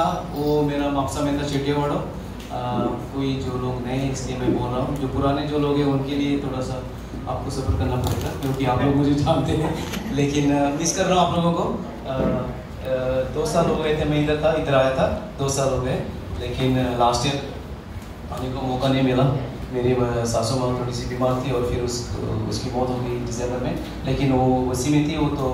था वो मेरा मापसा में था चेटियावाड़ो। कोई जो लोग नए हैं इसलिए मैं बोल रहा हूँ, जो पुराने जो लोग हैं उनके लिए थोड़ा सा आपको सफ़र करना पड़ेगा क्योंकि आप लोग मुझे जानते हैं, लेकिन मिस कर रहा हूँ आप लोगों को। 2 साल हो गए थे मैं इधर आया था 2 साल हो गए, लेकिन लास्ट ईयर आने को मौका नहीं मिला। मेरी सासू माँ थोड़ी सी बीमार थी और फिर उसकी मौत हो गई दिसंबर में, लेकिन वो मसीह में थी, वो तो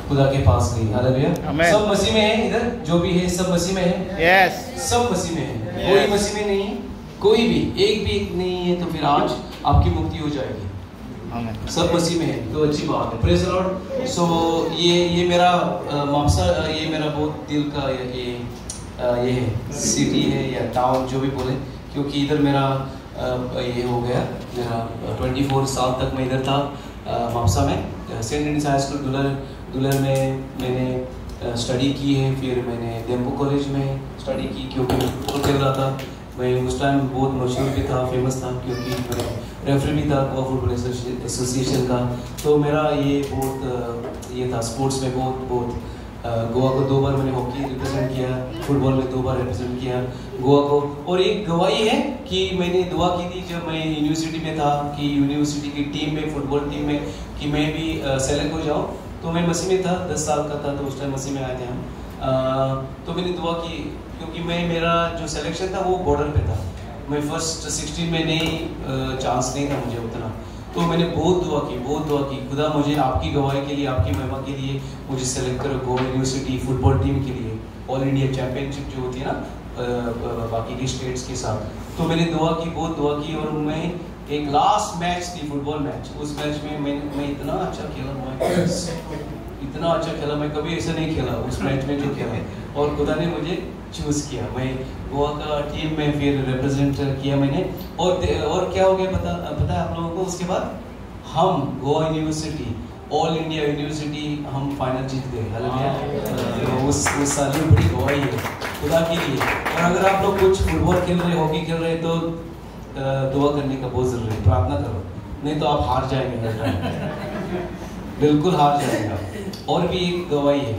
खुदा के पास गई। हालेलुया। सब मसीह में है, इधर जो भी है सब मसीह में है। यस, सब मसीह में है, कोई मसीह में नहीं है, कोई भी एक भी नहीं है, तो फिर आज आपकी मुक्ति हो जाएगी। सब मसीह में है तो अच्छी बात है। Praise the Lord. सो ये मेरा मापसा, ये मेरा बहुत दिल का ये है, सिटी है या टाउन जो भी बोले, क्योंकि इधर मेरा ये हो गया, मेरा 24 साल तक मैं इधर था मापसा में। सेंट एंड्रूज हाई स्कूल दुलर में मैंने स्टडी की है, फिर मैंने डेम्पो कॉलेज में स्टडी की क्योंकि मैं फुटबॉल खेल रहा था। मैं उस टाइम बहुत मशहूर भी था, फेमस था, क्योंकि मैं रेफरी भी था गोवा फुटबॉल एसोसिएशन का। तो मेरा ये बहुत ये था स्पोर्ट्स में बहुत गोवा को 2 बार मैंने हॉकी रिप्रेजेंट किया, फुटबॉल में 2 बार रिप्रेजेंट किया गोवा को। और एक गवाही है कि मैंने दुआ की थी जब मैं यूनिवर्सिटी में था कि यूनिवर्सिटी की टीम में, फुटबॉल टीम में, कि मैं भी सेलेक्ट हो जाऊँ। तो मैं मसीह में था, 10 साल का था, तो उस टाइम मसीह में आए थे हम। तो मैंने दुआ की क्योंकि मेरा जो सिलेक्शन था वो बॉर्डर पे था। मैं फर्स्ट 16 में नहीं चांस नहीं था मुझे उतना, तो मैंने बहुत दुआ की खुदा मुझे आपकी गवाही के लिए, आपकी महिमा के लिए मुझे सेलेक्ट करो गोवा यूनिवर्सिटी फुटबॉल टीम के लिए, ऑल इंडिया चैंपियनशिप जो होती है ना बाकी के स्टेट्स के साथ। तो मैंने बहुत दुआ की और मैं एक लास्ट मैच थी फुटबॉल मैच, उस मैच में मैं इतना अच्छा खेला, मैं कभी ऐसा नहीं खेला उस मैच में जो खेला, और खुदा ने मुझे चूज़ किया। मैं गोवा का टीम में फिर रिप्रेजेंट किया मैंने, और क्या हो गया पता है आप लोगों को? उसके बाद हम Goa university, all India university, हम फाइनल जीत गए। हालेलुया। उस साल में बड़ी गवाही है खुदा के लिए। और अगर आप लोग कुछ फुटबॉल खेल रहे, हॉकी खेल रहे, तो दुआ करने का बहुत ज़रूरी है, प्रार्थना करो, नहीं तो आप हार जाएंगे, बिल्कुल हार जाएगा। और भी एक गवाही है,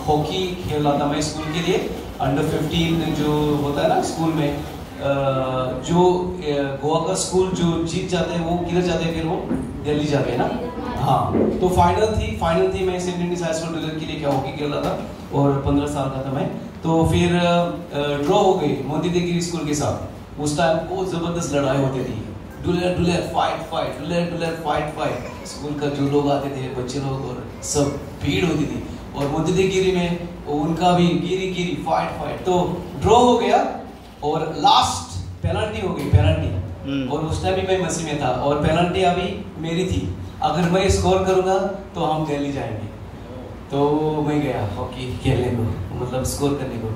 हॉकी खेल रहा था मैं स्कूल के लिए, अंडर 15 जो होता है ना स्कूल में, जो गोवा का स्कूल जो जीत जाते हैं वो किधर जाते हैं, फिर वो दिल्ली जाते हैं ना। हाँ, तो फाइनल थी मैं सेंट एंड्रूज हाई स्कूल के लिए क्या हॉकी खेल रहा था और 15 साल का था मैं। तो फिर ड्रॉ हो गई मोदी देगिरी स्कूल के साथ। उस टाइम बहुत ज़बरदस्त लड़ाई होती थी, डुलर फाइट। स्कूल का जो लोग आते थे, बच्चे लोग, और सब भीड़ होती थी, और मोदी देगिरी में उनका भी गिरी फाइट। तो ड्रॉ हो गया और लास्ट पेनल्टी हो गई, और उस टाइम भी मैं मसीह में था, और पेनल्टी अभी मेरी थी, अगर मैं स्कोर करूँगा तो हम दिल्ली जाएंगे। तो मैं गया हॉकी खेलने को, मतलब स्कोर करने को,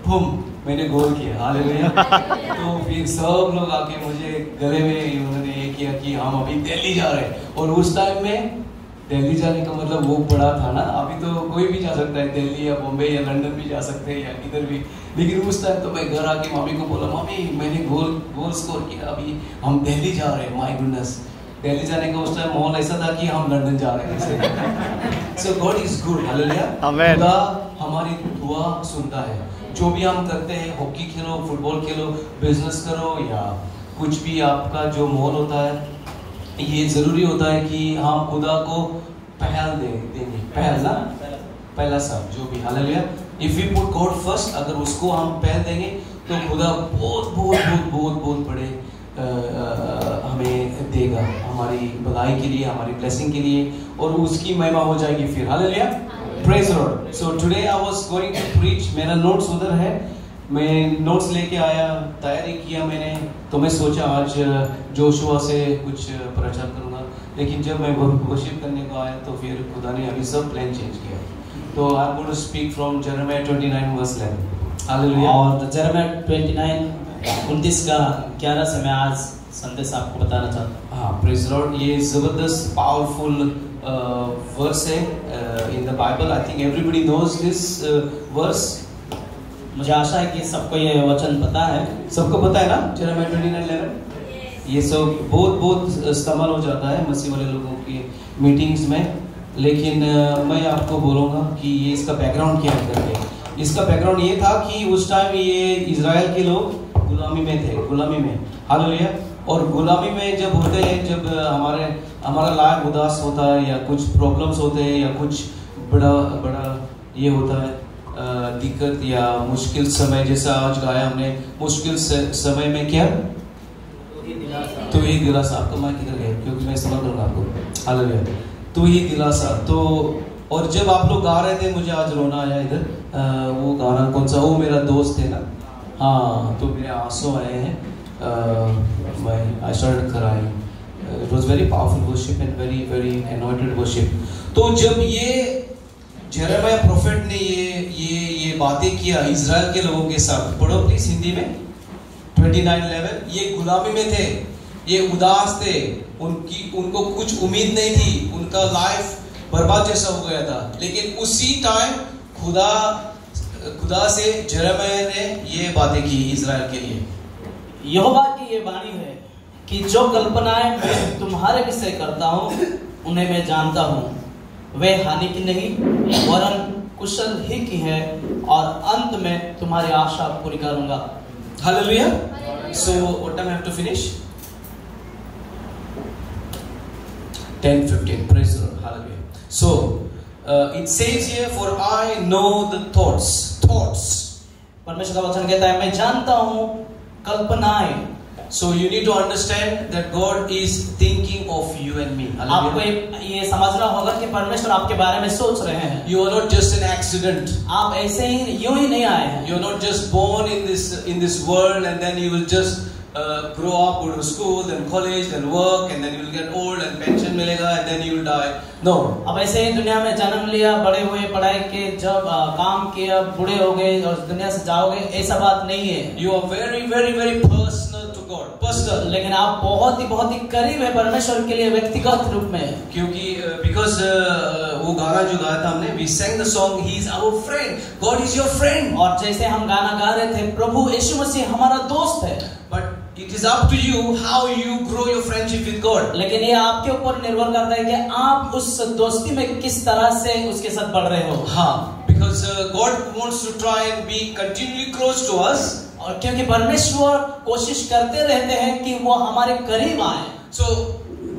बूम, मैंने गोल किया। हालेलुया। तो फिर सब लोग आके मुझे गले में उन्होंने ये किया कि हम अभी दिल्ली जा रहे हैं। और उस टाइम में दिल्ली जाने का मतलब वो बड़ा था ना, अभी तो कोई भी जा सकता है, दिल्ली या बॉम्बे या लंदन भी जा सकते हैं या किधर भी, लेकिन उस टाइम तो मैं घर आके मम्मी को बोला, मम्मी मैंने गोल स्कोर किया, अभी हम दिल्ली जा रहे हैं। माय गुडनेस, दिल्ली जाने का उस टाइम माहौल ऐसा था कि हम लंदन जा रहे हैं। सो गॉड इज गुड। हालेलुया। खुदा हमारी दुआ सुनता है। जो भी हम करते हैं, हॉकी खेलो, फुटबॉल खेलो, बिजनेस करो, या कुछ भी आपका जो माहौल होता है, ये ज़रूरी होता है कि हम खुदा को पहल देंगे, पहला सब जो भी। Hallelujah. If we put God first, अगर उसको हम पहल देंगे तो खुदा बहुत बड़े हमें देगा, हमारी भलाई के लिए, हमारी ब्लेसिंग के लिए, और उसकी महिमा हो जाएगी फिर। Hallelujah. Praise the Lord. So today I was going to preach, मेरा नोट्स उधर है, मैं नोट्स लेके आया, तैयारी किया मैंने, तो मैं सोचा आज जोशुआ से कुछ प्रचार करूंगा, लेकिन जब मैं वर्शिप करने को आया तो फिर खुदा ने अभी सब प्लान चेंज किया। तो I am going to speak from Jeremiah 29 verse 11। Hallelujah. और जेरेमिया 29 का 11 से मैं आज संदेश आपको बताना चाहता हूँ। हाँ, प्रेज द लॉर्ड। ये ज़बरदस्त पावरफुल वर्स है in the Bible. I think everybody knows this verse. मुझे आशा है कि सबको ये वचन पता है। सबको पता है ना जेरेमिया 29:11। ये सब बहुत इस्तेमाल हो जाता है मसीह वाले लोगों की मीटिंग्स में, लेकिन मैं आपको बोलूँगा कि ये इसका बैकग्राउंड क्या है करके। इसका बैकग्राउंड ये था कि उस टाइम ये इजराइल के लोग गुलामी में थे, गुलामी में, हालेलुया। और गुलामी में जब होते हैं, जब हमारा लाइफ उदास होता है या कुछ प्रॉब्लम्स होते हैं या कुछ बड़ा ये होता है दिक्कत या मुश्किल समय, जैसा आज गाया हमने, मुश्किल समय में क्या तो ही दिलासा। आपका माइक किधर गया? क्योंकि मैं इस्तेमाल करूँगा आपको, हालेलुया। तो ही दिलासा। तो और जब आप लोग गा रहे थे, मुझे आज रोना आया इधर। वो गाना कौन सा, वो मेरा दोस्त है ना, हाँ, तो मेरे आंसू आए हैं। I started crying. It was very powerful worship and very anointed worship. तो जब ये जेरेमिया प्रोफेट ने ये बातें किया इजराइल के लोगों के साथ, पढ़ो प्लीज हिंदी में 29:11। ये गुलामी में थे, ये उदास थे, उनको कुछ उम्मीद नहीं थी, उनका लाइफ बर्बाद जैसा हो गया था। लेकिन उसी टाइम खुदा से जेरेमिया ने ये बातें की इजराइल के लिए। यहोवा की ये वाणी है कि जो कल्पनाएं मैं तुम्हारे विषय करता हूँ उन्हें मैं जानता हूँ, वे हानि की नहीं वरन कुशल ही की है, और अंत में तुम्हारी आशा पूरी करूंगा। Hallelujah. So what time I have to finish? 10:15. Praise the Lord. Hallelujah. So it says here, for I know the thoughts. परमेश्वर का वचन कहता है मैं जानता हूँ कल्पनाएं। So you need to understand that God is thinking of you and me. आपको ये समझना होगा कि परमेश्वर आपके बारे में सोच रहे हैं। You are not just an accident. आप ऐसे ही यूं ही नहीं आए हैं। You are not just born in this world and then you will just grow up, go to school, then college, then work, and then you will get old and pension मिलेगा and then you will die. No. अब ऐसे ही दुनिया में जन्म लिया, बड़े हुए, पढ़ाई के, जब काम किया, बूढ़े हो गए और दुनिया से जाओगे, ऐसा बात नहीं है। You are very personal to God. Personal. लेकिन आप बहुत ही करीब है परमेश्वर के लिए व्यक्तिगत रूप में। क्योंकि because वो गाना जो गाया था हमने, we sang the song, He is our friend. God is your friend. और जैसे हम गाना गा रहे थे, प्रभु यीशु मसीह हमारा दोस्त है। But it is up to you how you grow your friendship with God. लेकिन ये आपके ऊपर निर्भर करता है कि आप उस दोस्ती में किस तरह से उसके साथ बढ़ रहे हो। हाँ, because God wants to try and be continually close to us. और क्योंकि परमेश्वर कोशिश करते रहते हैं कि वो हमारे करीब आए। So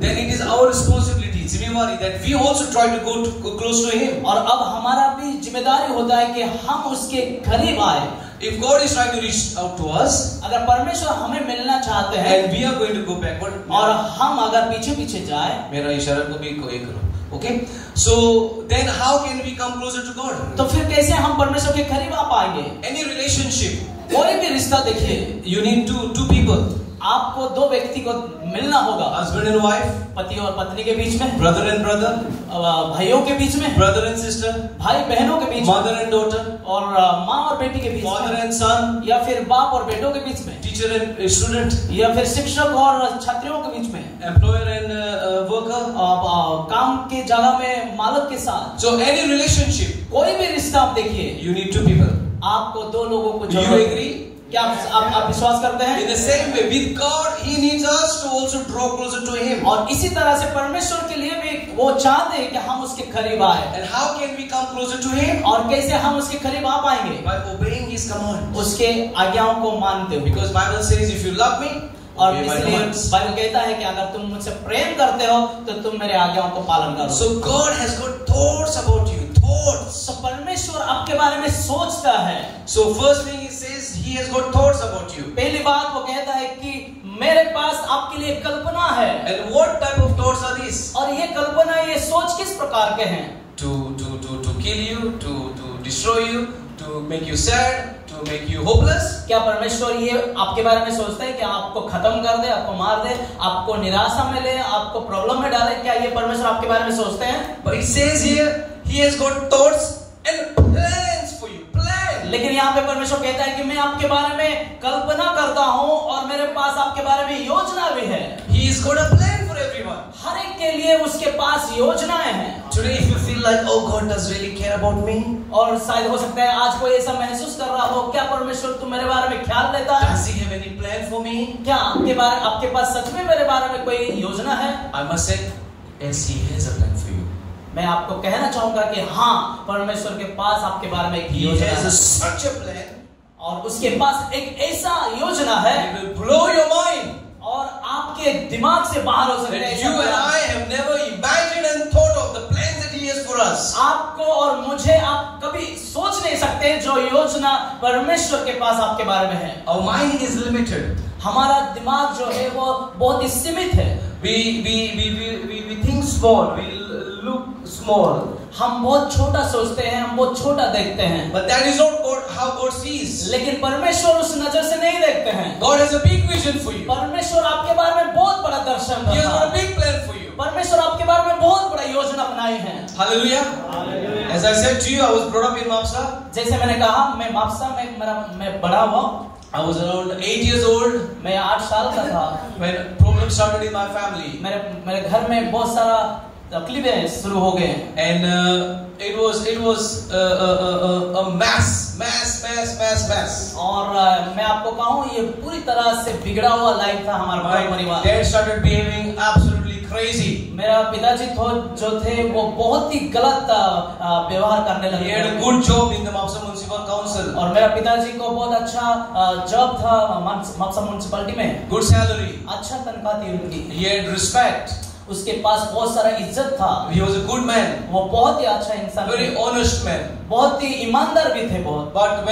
then it is our responsibility, जिम्मेवारी, that we also try to go close to Him. और अब हमारा भी जिम्मेदारी होता है कि हम उसके करीब आए। If God is trying to reach out to us, अगर परमेश्वर हमें मिलना चाहते हैं, and we are going to go backward, और हम अगर पीछे जाए, मेरा इशारा को भी करो, okay? So then how can we come closer to God? तो फिर कैसे हम परमेश्वर के करीब आ पाएंगे? Any relationship, कोई भी रिश्ता देखिए, you need two people. आपको दो व्यक्ति को मिलना होगा, husband and wife, पति और पत्नी के बीच में, brother and brother, भाइयों के बीच में, brother and sister, भाई बहनों के बीच में, mother and daughter, और माँ और बेटी के बीच में, father and son, या फिर बाप और बेटों के बीच में, teacher and student, या फिर शिक्षक और छात्रों के बीच में, employer and worker, काम की जगह में मालिक के साथ। So any relationship, कोई भी रिश्ता आप देखिए, you need two people. आपको दो लोगों को Do you agree? क्या आप विश्वास करते हैं? In the same way, with God, He needs us to also draw closer to Him. और इसी तरह से परमेश्वर के लिए भी वो चाहते हैं कि हम उसके करीब आए। And how can we come closer to Him? और कैसे हम उसके करीब आ पाएंगे? By obeying His commands. उसके आज्ञाओं को मानते हुए। Because Bible says, if you love me, और इसलिए बाइबल कहता है कि अगर तुम मुझसे प्रेम करते हो तो तुम मेरे आज्ञाओं को पालन करो। So God has got thoughts about you. Thoughts. तो परमेश्वर आपके बारे में सोचता है। So first thing He says, He has got thoughts about you. पहली बात वो कहता है कि मेरे पास आपके लिए कल्पना है। And what type of thoughts are these? और ये कल्पना, ये सोच किस प्रकार के हैं? To kill you, to destroy you, to make you sad, to make you hopeless. क्या परमेश्वर ये आपके बारे में सोचता है कि आपको खत्म कर दे, आपको मार दे, आपको निराशा में ले, आपको प्रॉब्लम में डाले? क्या ये परमेश्वर आपके बारे में सोचते हैं? But it says here, He has got thoughts and plans for you. Plans. लेकिन यहाँ पे परमेश्वर कहता है कि मैं आपके बारे में कल्पना करता हूँ और मेरे पास आपके बारे में योजना भी है। He has got a plan for everyone. हर एक के लिए उसके पास योजनाएं हैं। Today, if you feel like, oh, God does really care about me, और शायद हो सकता है आज कोई ऐसा महसूस कर रहा हो, क्या परमेश्वर तुम मेरे बारे में ख्याल लेता है? does He have any plan for me? क्या आपके पास सच में मेरे बारे में कोई योजना है? I must say, yes, He has a plan for you. मैं आपको कहना चाहूंगा कि हाँ, परमेश्वर के पास आपके बारे में एक He योजना has है such a plan. और उसके पास एक ऐसा योजना है It will blow your mind और आपके दिमाग से बाहर हो सकता है that ऐसा you and plan. I have never imagined and thought of the plans that He has for us. आपको और मुझे आप कभी सोच नहीं सकते जो योजना परमेश्वर के पास आपके बारे में है। Our mind is limited. हमारा दिमाग जो है वो बहुत ही सीमित है। We think small. We look small. हम बहुत छोटा सोचते हैं, हम बहुत छोटा देखते हैं, But that is not how God sees. लेकिन परमेश्वर उस नजर से नहीं देखते हैं। God has a big vision for you. परमेश्वर आपके बारे में बहुत बड़ा दर्शन He has करता got a है। बig plan for you. परमेश्वर आपके बारे में बहुत बड़ा योजना बनाई है। Hallelujah. As I said to you, I was brought up in Mapsa. जैसे मैंने कहा, मैं मापसा में मैं बड़ा हुआ। I was around 8 years old मैं 8 साल का था when problems started in my family. मेरे घर में बहुत सारा तकलीफें शुरू हो गए And it was a mass. और मैं आपको कहूँ ये पूरी तरह से बिगड़ा हुआ लाइफ था हमारा पूरा My परिवार। dad started behaving absolutely crazy. मेरा पिताजी जो थे वो बहुत ही गलत व्यवहार करने He had a लगे good job in the Mapsa Municipal Council. और मेरा पिताजी को बहुत अच्छा जॉब था मापसा म्युनिसिपैलिटी में, Good salary. अच्छा तनख्वाह थी उनकी, He had respect. उसके पास बहुत सारा इज्जत था, He was a good man. वो बहुत ही अच्छा इंसान Very थे, honest man. बहुत ही ईमानदार भी थे बहुत। But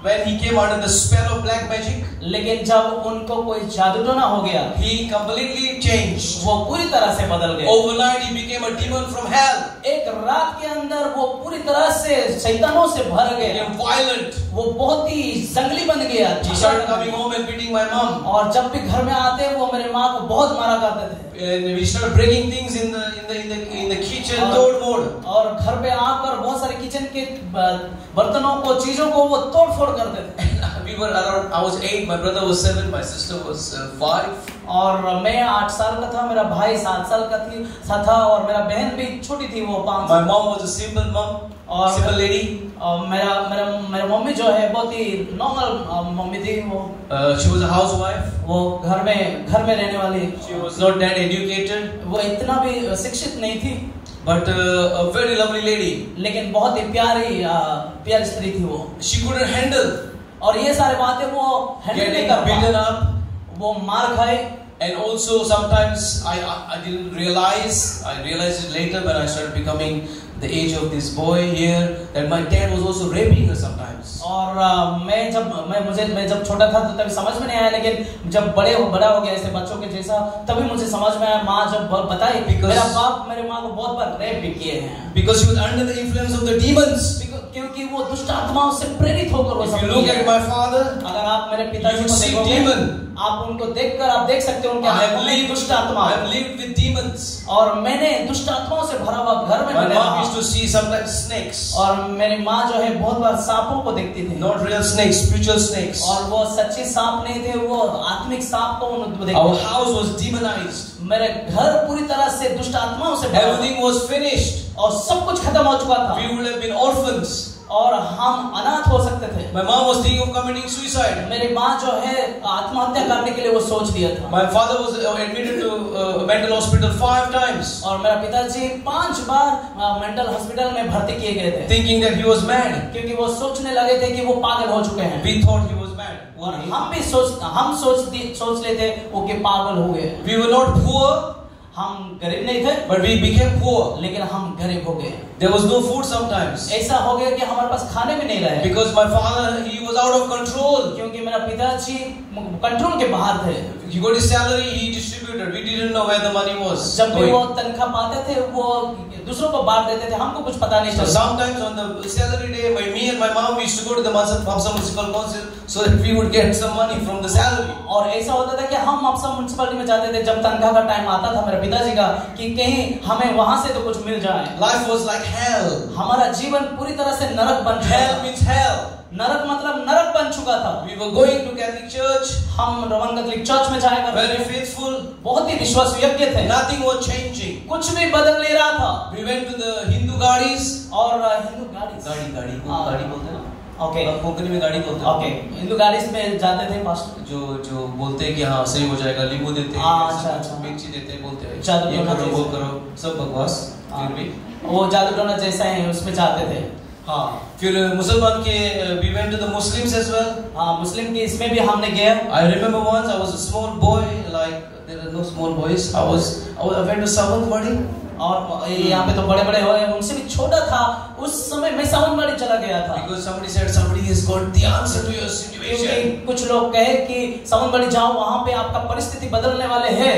when he came under the spell of black magic, लेकिन जब उनको कोई जादू टोना हो गया, he completely changed. वो पूरी तरह से बदल गए। Overnight he became a demon from hell. एक रात के अंदर वो पूरी तरह से शैतानों से भर He गए, became violent. वो बहुत ही जंगली बन गया। He started coming home and beating my mom. और जब भी घर में आते वो मेरे माँ को बहुत मारा करते थे। And we started breaking things in the kitchen, tod mode. और घर पे आकर बहुत सारे किचन के बर्तनों को, चीजों को वो तोड़ फोड़ करते थे। We were around. I was 8. My brother was 7. My sister was 5. और मैं 8 साल का था, मेरा भाई 7 साल का था और मेरा बहन भी छोटी थी, वो 5 My mom was a simple mom, और simple lady. और मेरा मम्मी जो है बहुत ही नॉर्मल मम्मी थी। वो She was a housewife. वो घर में रहने वाली, She was not that educated, वो इतना भी शिक्षित नहीं थी, but a very lovely lady. लेकिन बहुत ही प्यारी स्त्री थी वो। She couldn't handle और ये सारी बातें वो हैंडल नहीं कर getting beaten पाई, up, वो मार खाए। and also sometimes I didn't realize. I realized it later when I started becoming the age of this boy here that my dad was also raping her sometimes. और मैं जब छोटा था तो तभी समझ में नहीं आया, लेकिन जब बड़ा हो गया ऐसे बच्चों के जैसा, तभी मुझे समझ में आया। माँ जब बताई, मेरा बाप मेरे माँ को बहुत बार रेप भी किए हैं, Because she was under the influence of the demons. क्योंकि वो दुष्ट आत्माओं से प्रेरित होकर वो If सब you look किए at हैं। my father, अगर आप मेरे पिताजी you को see देखोगे, demon. आप उनको देखकर आप देख सकते हो उनके I have आत्मा में lived दुष्ट आत्मा I है। have lived with demons. और मैंने दुष्ट आत्माओं से भरा हुआ घर में My मैंने mom रहा। used to see sometimes snakes, और मेरी माँ जो है बहुत बार सांपों को देखती थी, not real snakes, spiritual snakes. और वो सच्चे सांप नहीं थे, वो आत्मिक सांप को उनको देखती Our थी। house was demonized. मेरे घर पूरी तरह से दुष्ट आत्माओं से भरा हुआ। Everything was finished. और सब कुछ खत्म हो चुका था We would have been orphans. और हम अनाथ हो सकते थे। My mom was thinking of committing suicide. मेरी माँ जो है आत्महत्या करने के लिए वो सोच लिया था। My father was admitted to a mental hospital 5 times, और मेरा पिताजी 5 बार मेंटल हॉस्पिटल में भर्ती किए गए थे, thinking that he was mad. क्योंकि वो सोचने लगे थे कि वो पागल हो चुके हैं। We thought he was mad. और हम भी सोच लेते वो कि पागल हो गए। We were not poor, हम गरीब नहीं थे, but we became poor. लेकिन हम गरीब हो गए। There was no food sometimes. ऐसा हो गया कि हमारे पास खाने भी नहीं रहे, Because my father, he was out of control. क्योंकि मेरा पिताजी कंट्रोल के बाहर थे। He got his salary, he distributed. We didn't know where the money was जब भी वो going. तनख्वाह पाते थे वो दूसरों को बांट देते थे, हमको कुछ पता नहीं So चलता। sometimes on the salary day, me and my mom, we used to go to the Mapsa Municipal Council so that we would get some money from the salary. और ऐसा होता था कि हम मापसा म्युनिसिपैलिटी में जाते थे जब तनख्वाह का टाइम आता था मेरे पिताजी का, कि कहीं हमें वहां से तो कुछ मिल जाए। Life was like hell. हमारा जीवन पूरी तरह से नरक बन चुका Hell था। means hell. नरक मतलब नरक बन चुका था। We were going to Catholic Church, हम रोमन कैथोलिक चर्च में जाया करते very थे, faithful. बहुत ही विश्वास योग्य थे, Nothing was changing. कुछ भी बदल नहीं रहा था। We went to the Hindu gadis. और हिंदू गाड़ी गाड़ी हाँ। गाड़ी बोलते हैं ना? ओके कोंकणी में गाड़ी बोलते हैं। ओके हिंदू गाड़ी में जाते थे पास्टर। जो बोलते हैं कि हाँ सही हो जाएगा, लींबू देते हैं, हाँ, अच्छा। मिर्ची देते हैं, बोलते हैं जादू ये टोना करो जैसे। वो करो, सब बकवास। हाँ। फिर भी वो जादू टोना जैसा है उसमें चाहते थे। हाँ, फिर मुसलमान के we went to the Muslims as well. हाँ, मुस्लिम के इसमें भी हमने गया। I remember once I was a small boy, like there are no small boys. I went to Savanwadi. और यहाँ पे तो बड़े बड़े हुए, उनसे भी छोटा था उस समय मैं सावंतवाड़ी चला गया था। Because somebody said somebody has got the answer to your situation. कुछ लोग कहे कि सावंतवाड़ी जाओ, वहाँ पे आपका परिस्थिति बदलने वाले हैं।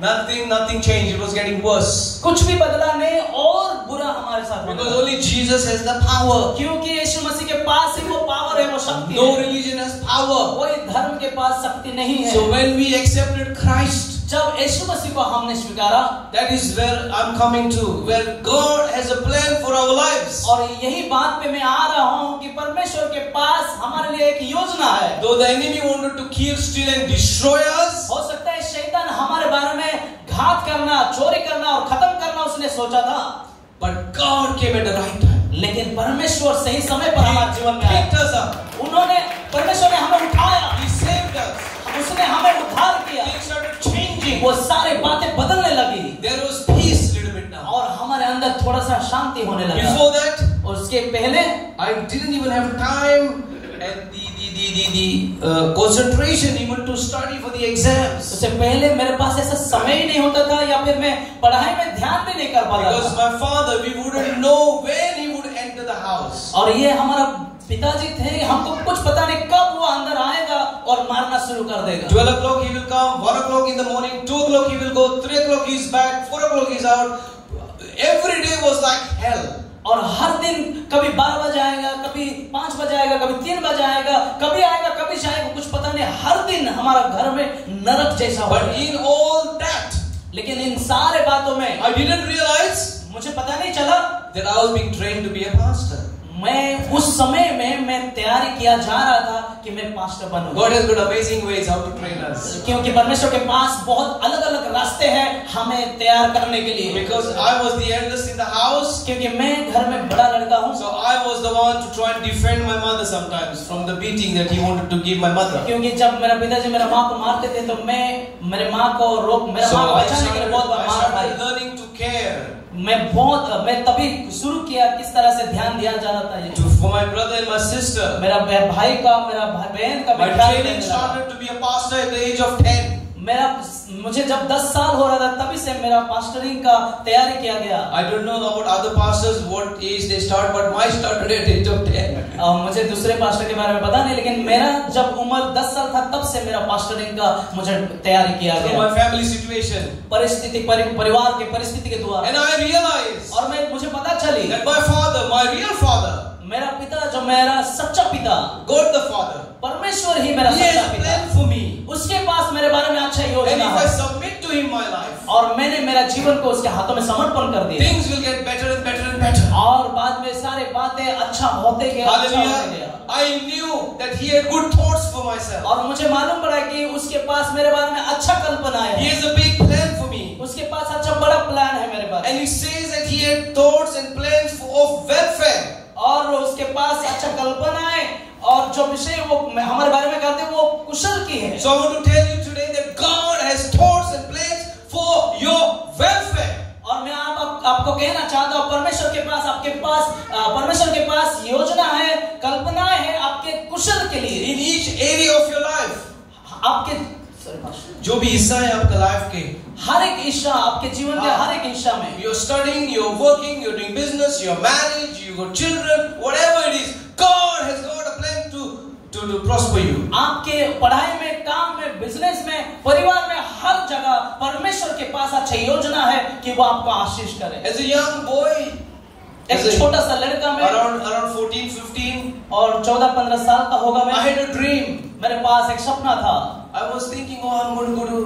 Nothing changed. It was getting worse. कुछ भी बदला नहीं और बुरा हमारे साथ। Because only Jesus has the power. क्योंकि यीशु मसीह के पास ही वो पावर है, वो शक्ति है। No religion has power. कोई धर्म के पास शक्ति नहीं है। So when we accepted Christ, जब यीशु मसीह को हमने स्वीकारा, that is where I'm coming to, where God has a plan for our lives. और यही बात पे मैं आ रहा हूँ कि परमेश्वर के पास हमारे लिए एक योजना है। Though the enemy wanted to kill, steal and destroy us, हो सकता है शैतान हमारे बारे में घात करना, चोरी करना और खत्म करना उसने सोचा था, but God came at the right time. लेकिन परमेश्वर सही समय पर हमारे जीवन में He picked us आया। up. उन्होंने परमेश्वर ने हमें उठाया, He saved us. उसने हमें उद्धार किया, Things started changing. वो सारे बातें बदलने लगी There was peace little bit now. और हमारे अंदर थोड़ा सा शांति होने लगा। Before that, और उसके पहले I didn't even have time and the concentration even to study for the exams. उससे पहले मेरे पास ऐसा समय ही नहीं होता था या फिर मैं पढ़ाई में ध्यान भी नहीं कर पाता Because था। my father, we wouldn't know when he would enter the house. और ये हमारा पिताजी थे, हमको कुछ पता नहीं कब वो अंदर आएगा और मारना शुरू कर देगा। 12 o'clock he will come, 1 o'clock in the morning, 2 o'clock he will go, 3 o'clock he is back, 4 o'clock he is out. Every day was like hell. और हर दिन कभी 12 बजे आएगा, कभी 5 बजे आएगा, कभी 3 बजे आएगा, कभी आएगा कभी जाएगा, कुछ पता नहीं। हर दिन हमारा घर में नरक जैसा हो। But in all that, लेकिन इन सारे बातों में I didn't realize मुझे पता नहीं चला that I was being trained to be a pastor. मैं उस समय में मैं तैयारी किया जा रहा था कि मैं pastor बनूं। God has got amazing ways how to train us. क्योंकि परमेश्वर के पास बहुत अलग-अलग रास्ते हैं हमें तैयार करने के लिए। Because I was the eldest in the house, क्योंकि मैं घर में बड़ा लड़का हूँ। so I was the one to try and defend my mother sometimes from the beating that he wanted to give my mother. क्योंकि जब मेरा पिताजी मेरा माँ को मारते थे तो मैं मेरे माँ को मेरा माँ को बचाने के लिए बहुत बार मार खाई। learning to care. मैं तभी शुरू किया किस तरह से ध्यान दिया जाना चाहिए। For my brother and my sister. मेरा भाई का, मेरा बहन का My training started to be a pastor at the age of 10. मुझे जब 10 साल हो रहा था तभी से मेरा पास्टरिंग का तैयारी किया गया। I don't know about other pastors what age they start, but mine started at age of 10. मुझे दूसरे पास्टर के बारे में पता नहीं, लेकिन मेरा जब उम्र 10 साल था तब से मेरा पास्टरिंग का मुझे तैयारी किया So गया। my family situation. परिस्थिति परिवार के परिस्थिति के द्वारा। And I realized और मुझे पता चली that my father, my real father, मेरा पिता जो मेरा सच्चा पिता, God the Father, परमेश्वर ही मेरा He सच्चा has a पिता, plan for me. उसके पास मेरे बारे में अच्छा And योजना if I है submit to Him my life, और मैंने मेरा जीवन को उसके हाथों में समर्पण कर दिया things will get better and better and better. और बाद में सारे बातें अच्छा होते गया, अच्छा होते Hallelujah. गया। I knew that He had good thoughts for myself. और मुझे मालूम पड़ा कि उसके पास मेरे बारे में अच्छा कल्पना He है, has a big plan for me. उसके पास अच्छा बड़ा प्लान है मेरे पास। And He says that He had thoughts and plans of welfare. और उसके पास अच्छा कल्पना है और जो विषय वो हमारे बारे में कहते हैं वो कुशल की है। So I want to tell you today that God has thoughts and plans for your welfare. और मैं आपको कहना चाहता हूँ परमेश्वर के पास योजना है, कल्पना है आपके कुशल के लिए। In each area of your life. आपके जो भी हिस्सा है आपका लाइफ के, हर एक हिस्सा, आपके जीवन के हर एक हिस्सा में, you're studying, you're working, you're doing business, you're married, you got children, whatever it is, God has got a plan to prosper you. आपके पढ़ाई में, काम में, बिजनेस में, परिवार में, हर जगह परमेश्वर के पास अच्छा योजना है कि वो आपको आशीष करे। As a young boy, एक छोटा सा लड़का में around 14-15 और 14-15 साल का होगा मैं, I had a dream. मेरे पास एक सपना था। I was thinking, oh, I'm going to go to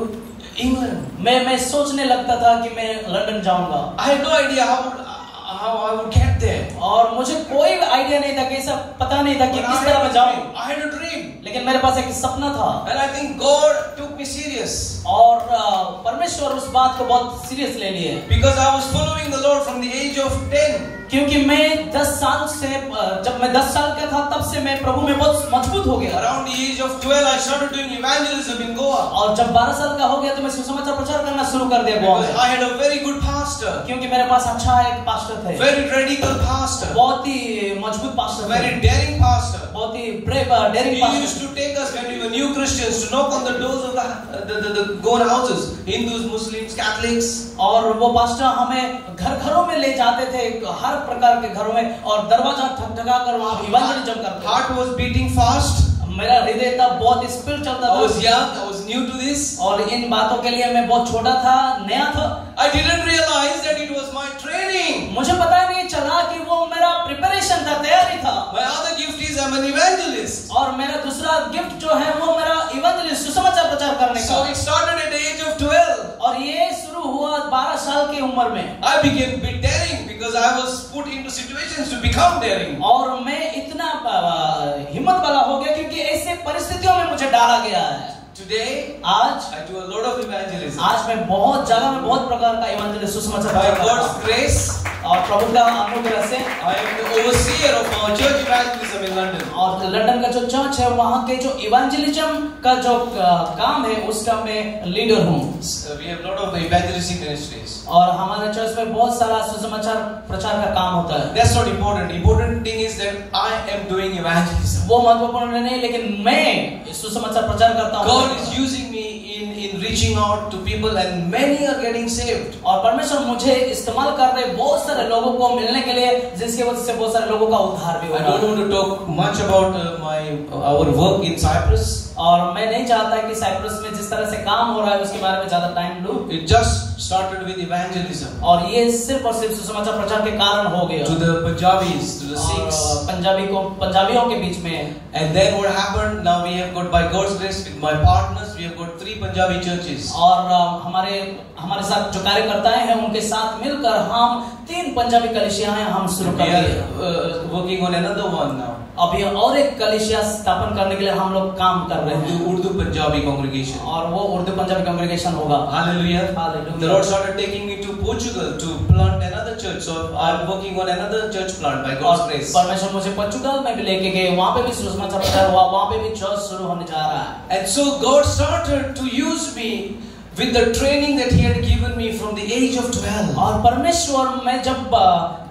England. मैं सोचने लगता था कि मैं लंदन जाऊंगा। I had no idea how I would get there. और मुझे कोई आइडिया नहीं था, कैसा पता नहीं था कि But किस तरह मैं जाऊं। I had a dream. लेकिन मेरे पास एक सपना था And I think God took me serious. और परमेश्वर उस बात को बहुत सीरियस ले लिए। Because I was following the Lord from the age of 10. क्योंकि मैं 10 साल से जब मैं 10 साल का था तब से मैं प्रभु में बहुत मजबूत हो गया। Around the age of 12, I started doing evangelism in Goa. और जब 12 साल का हो गया तो मैं सुसमाचार प्रचार करना शुरू कर दिया गोवा में। Because I had a very good pastor. क्योंकि मेरे पास अच्छा एक पास्टर थे। Very radical pastor. बहुत ही मजबूत पास्टर थे। Very daring pastor. बहुत ही brave daring He pastor. used to take us when we were new Christians to knock on the doors of the Goan houses, Hindus, Muslims, Catholics. और वो pastor हमें घरों में ले जाते थे, हर प्रकार के घरों में, और दरवाजा ठकठका कर वहां इवेंजलिज्म करते थे। Heart was beating fast. मेरा हृदय तब बहुत स्पीड चलता था। I was young, I was new to this. और इन बातों के लिए मैं बहुत छोटा था, नया था। I didn't realize that it was my training. मुझे पता नहीं चला कि वो मेरा प्रिपरेशन था, तैयारी था। My other gift is I'm an evangelist. और मेरा दूसरा गिफ्ट जो है वो मेरा इवेंजलिस्ट, सुसमाचार प्रचार करने का। So it started at the age of 12. और ये शुरू हुआ 12 साल की उम्र में। I became a bit daring because I was put into situations to become daring. और मैं इतना हिम्मत वाला हो गया क्योंकि ऐसे परिस्थितियों में मुझे डाला गया है। Today, आज I do a lot of evangelism. आज मैं बहुत जगह में बहुत प्रकार का इवेंजलिस्ट सुसमाचार By प्रचार करता God's हूं। grace, और प्रभु का अनुग्रह से I am the overseer of our church evangelism in London. और लंदन का जो चर्च है वहाँ के जो इवेंजलिज्म का जो काम है उसका मैं लीडर हूँ। We have a lot of evangelistic ministries. और हमारे चर्च में बहुत सारा सुसमाचार प्रचार का काम होता है। That's not important. Important thing is that I am doing evangelism. वो महत्वपूर्ण नहीं, लेकिन मैं सुसमाचार प्रचार करता हूँ। God is using me in reaching out to people and many are getting saved. और परमेश्वर मुझे इस्तेमाल कर रहे बहुत सारे लोगों को मिलने के लिए, जिसकी वजह से बहुत सारे लोगों का उद्धार भी हो I रहा don't है। want to talk much about our work in Cyprus. और मैं नहीं चाहता कि साइप्रस में जिस तरह से काम हो रहा है उसके बारे में ज्यादा टाइम लूं। It just started with evangelism. और ये सिर्फ और सिर्फ सुसमाचार प्रचार के कारण हो गया। To the Punjabis, to the और Sikhs. पंजाबियों के बीच में। And then what happened? Now we have got, by God's grace, with my partners, we have got 3 Punjabi churches. और हमारे साथ जो कार्यकर्ताएं हैं उनके साथ मिलकर हम 3 पंजाबी कलीसियाएं हम शुरू We कर दिए। are working on another one now. अभी और एक कलीसिया स्थापन करने के लिए हम लोग काम कर रहे हैं। Urdu Punjabi congregation. और वो उर्दू पंजाबी कांग्रेगेशन होगा। Hallelujah. Hallelujah. The Lord started taking me to Portugal to plant another church. So I'm working on another church plant by God's और grace. परमेश्वर मुझे पोर्चुगल में भी लेके गए, वहाँ पे भी सुसमाचार प्रचार हुआ, वहाँ पे भी चर्च शुरू होने जा रहा है। And so God started to use me with the training that He had given me from the age of 12. और परमेश्वर मैं जब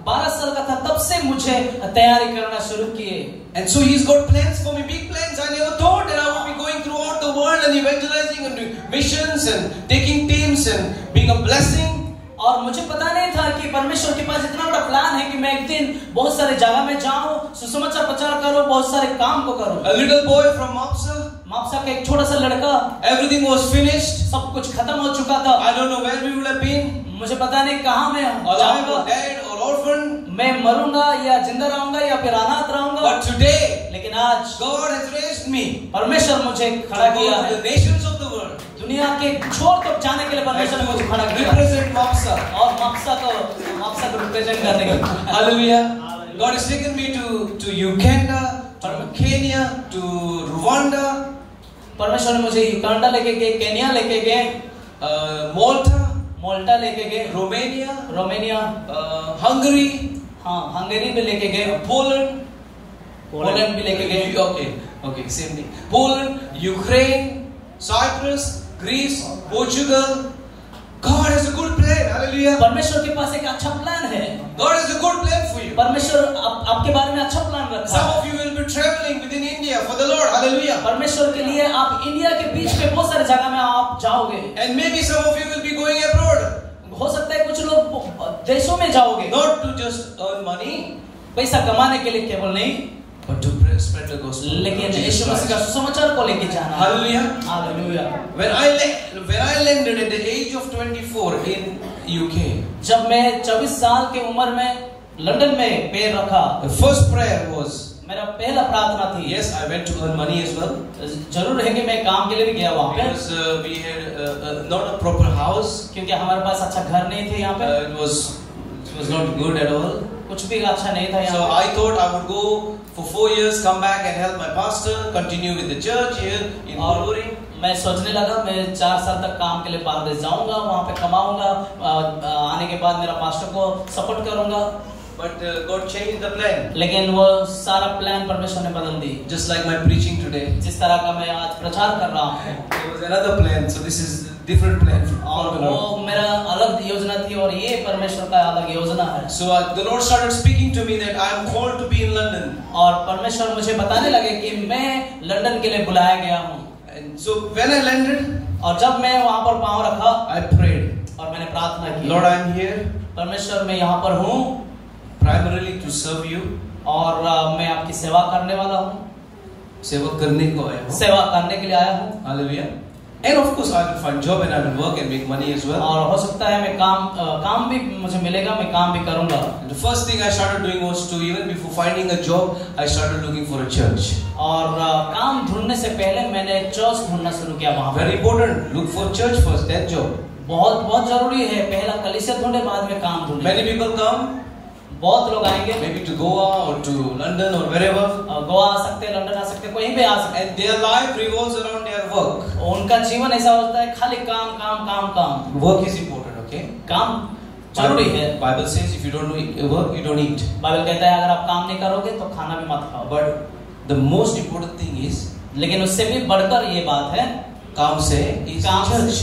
12 साल का था तब से मुझे तैयारी करना शुरू किए। And so He's got plans for me, big plans. I never thought that I would be going throughout the world and evangelizing and doing missions and taking teams and being a blessing. और मुझे पता नहीं था कि परमेश्वर के पास इतना बड़ा प्लान है कि मैं एक दिन बहुत सारे जगह में जाऊं, सुसमाचार प्रचार करूं, बहुत सारे काम को करूं। A little boy from Mopsa. Mapusa का एक छोटा सा लड़का, Everything was finished. सब कुछ खत्म हो चुका था। I don't know where we would have been. मुझे पता नहीं कहाँ मैं Alive जाऊंगा, or dead or orphan. मैं मरूंगा या जिंदा रहूंगा या फिर अनाथ रहूंगा। But today, लेकिन आज God has raised me परमेश्वर मुझे to खड़ा go किया to है। the nations of the world. दुनिया के छोर तक जाने के लिए परमेश्वर ने मुझे खड़ा And किया to represent Mopsa. और मापसा को रिप्रेजेंट करने के लिए। Hallelujah. God has taken me to Uganda, to Kenya, to Rwanda, परमेश्वर ने मुझे युगांडा लेके गए, केन्या लेके गए, Malta, मोल्टा लेके गए, Romania, रोमानिया, Hungary, हाँ हंगरी भी लेके गए, Poland, पोलैंड भी लेके गए। Okay, same thing. Poland, Ukraine, Cyprus, Greece, Portugal. God has a good plan. Hallelujah. परमेश्वर के पास एक अच्छा प्लान है। God has a good plan for you. परमेश्वर आपके बारे में अच्छा प्लान रखा Some है। of you will be traveling within India for the Lord. Hallelujah. परमेश्वर के लिए आप इंडिया के बीच में बहुत सारे जगह में आप जाओगे। And maybe some of you will be going abroad. हो सकता है कुछ लोग देशों में जाओगे, Not to just earn money, पैसा कमाने के लिए केवल नहीं, but to spread the gospel. लेकिन यीशु मसीह का सुसमाचार को लेके जाना। Hallelujah. Hallelujah. When I landed at the age of 24 in UK, जब मैं 24 साल की उम्र में लंदन में पैर रखा, the first prayer was, मेरा पहला प्रार्थना थी। yes, I went to earn money as well. जरूर है कि मैं काम के लिए भी गया वहाँ पे, Because we had not a proper house. क्योंकि हमारे पास अच्छा घर नहीं थे यहाँ पे, It was not good at all. कुछ भी अच्छा नहीं था So यहाँ पे। I thought I would go for 4 years, come back and help my pastor, continue with the church here in Bolori. मैं सोचने लगा मैं 4 साल तक काम के लिए बाहर देश जाऊंगा, वहाँ पे कमाऊंगा, आने के बाद मेरा पास्टर को सपोर्ट करूंगा। but God changed the plan. लेकिन वो सारा प्लान परमेश्वर ने बदल दी। Just like my preaching today. जिस तरह का मैं आज प्रचार कर रहा हूँ, There was another plan, so this is different plan. और वो मेरा अलग योजना थी और ये परमेश्वर का अलग योजना है। So the Lord started speaking to me that I am called to be in London. और परमेश्वर मुझे बताने लगे कि मैं लंदन के लिए बुलाया गया हूँ। And so when I landed, और जब मैं वहाँ पर पाँव रखा, I prayed. और मैंने प्रार्थना की, Lord, I am here. परमेश्वर मैं यहाँ पर हूँ Primarily to serve you. और मैं आपकी सेवा करने वाला हूँ, सेवा करने को आया हूँ। सेवा करने के लिए आया हूँ। Hallelujah. And of course I will find job and I will work and make money as well. और हो सकता है मैं काम भी मुझे मिलेगा, मैं काम भी करूँगा। The first thing I started doing was to, even before finding a job, I started looking for a church. और काम ढूंढने से पहले मैंने चर्च ढूंढना शुरू किया वहाँ पर। Very important. Look for church first, then job. बहुत जरूरी है, पहला कलीसिया ढूंढे, बाद में काम ढूंढे। Many people come, बहुत लोग आएंगे, maybe to Goa or to London or wherever. Goa आ सकते हैं, लंदन आ सकते हैं, कहीं भी आ सकते हैं। And their life revolves around their work. उनका जीवन ऐसा होता है, खाली काम काम काम काम। Work is important, okay? काम जरूरी है। Bible says if you don't do work, you don't eat. Bible कहता है अगर आप काम नहीं करोगे तो खाना भी मत खाओ। But the most important thing is, लेकिन उससे भी बढ़कर ये बात है, काम से is church.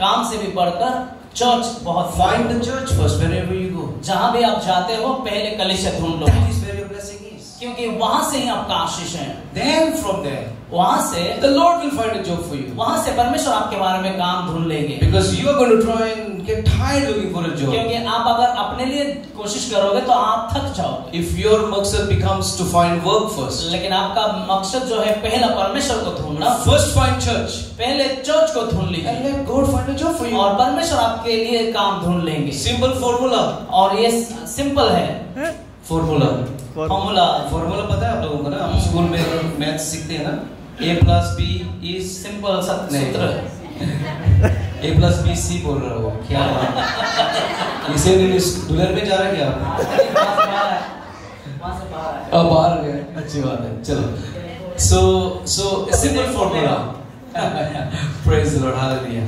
काम से भी बढ़कर चर्च बहुत। Find the church first wherever you go. जहाँ भी आप जाते हो पहले कलीसिया ढूंढ लो, That is where your blessing is. क्योंकि वहाँ से ही आपका आशीष है। Then from there, वहाँ से the Lord will find a job for you. वहाँ से परमेश्वर आपके बारे में काम ढूंढ लेंगे। Because you are going to try and get tired looking for a job. क्योंकि आप अगर अपने लिए कोशिश करोगे तो आप थक जाओगे। If your maqsad becomes to find work first, लेकिन आपका मकसद जो है पहला परमेश्वर को ढूंढना, first find church. पहले चर्च को ढूंढ लीजिए And let God find a job for you. और परमेश्वर आपके लिए काम ढूंढ लेंगे। Simple formula. और ये सिंपल है Formula. फॉर्मूला पता है आप लोगों को ना, हम स्कूल में मैथ्स सीखते हैं ना, A+B is सिंपल सूत्र है। A+B+C बोल रहा हो क्या बात? इसे डुलर में जा रहा है क्या आप? अब बाहर गए, अच्छी बात है, चलो। So a simple formula. Praise the Lord, hallelujah.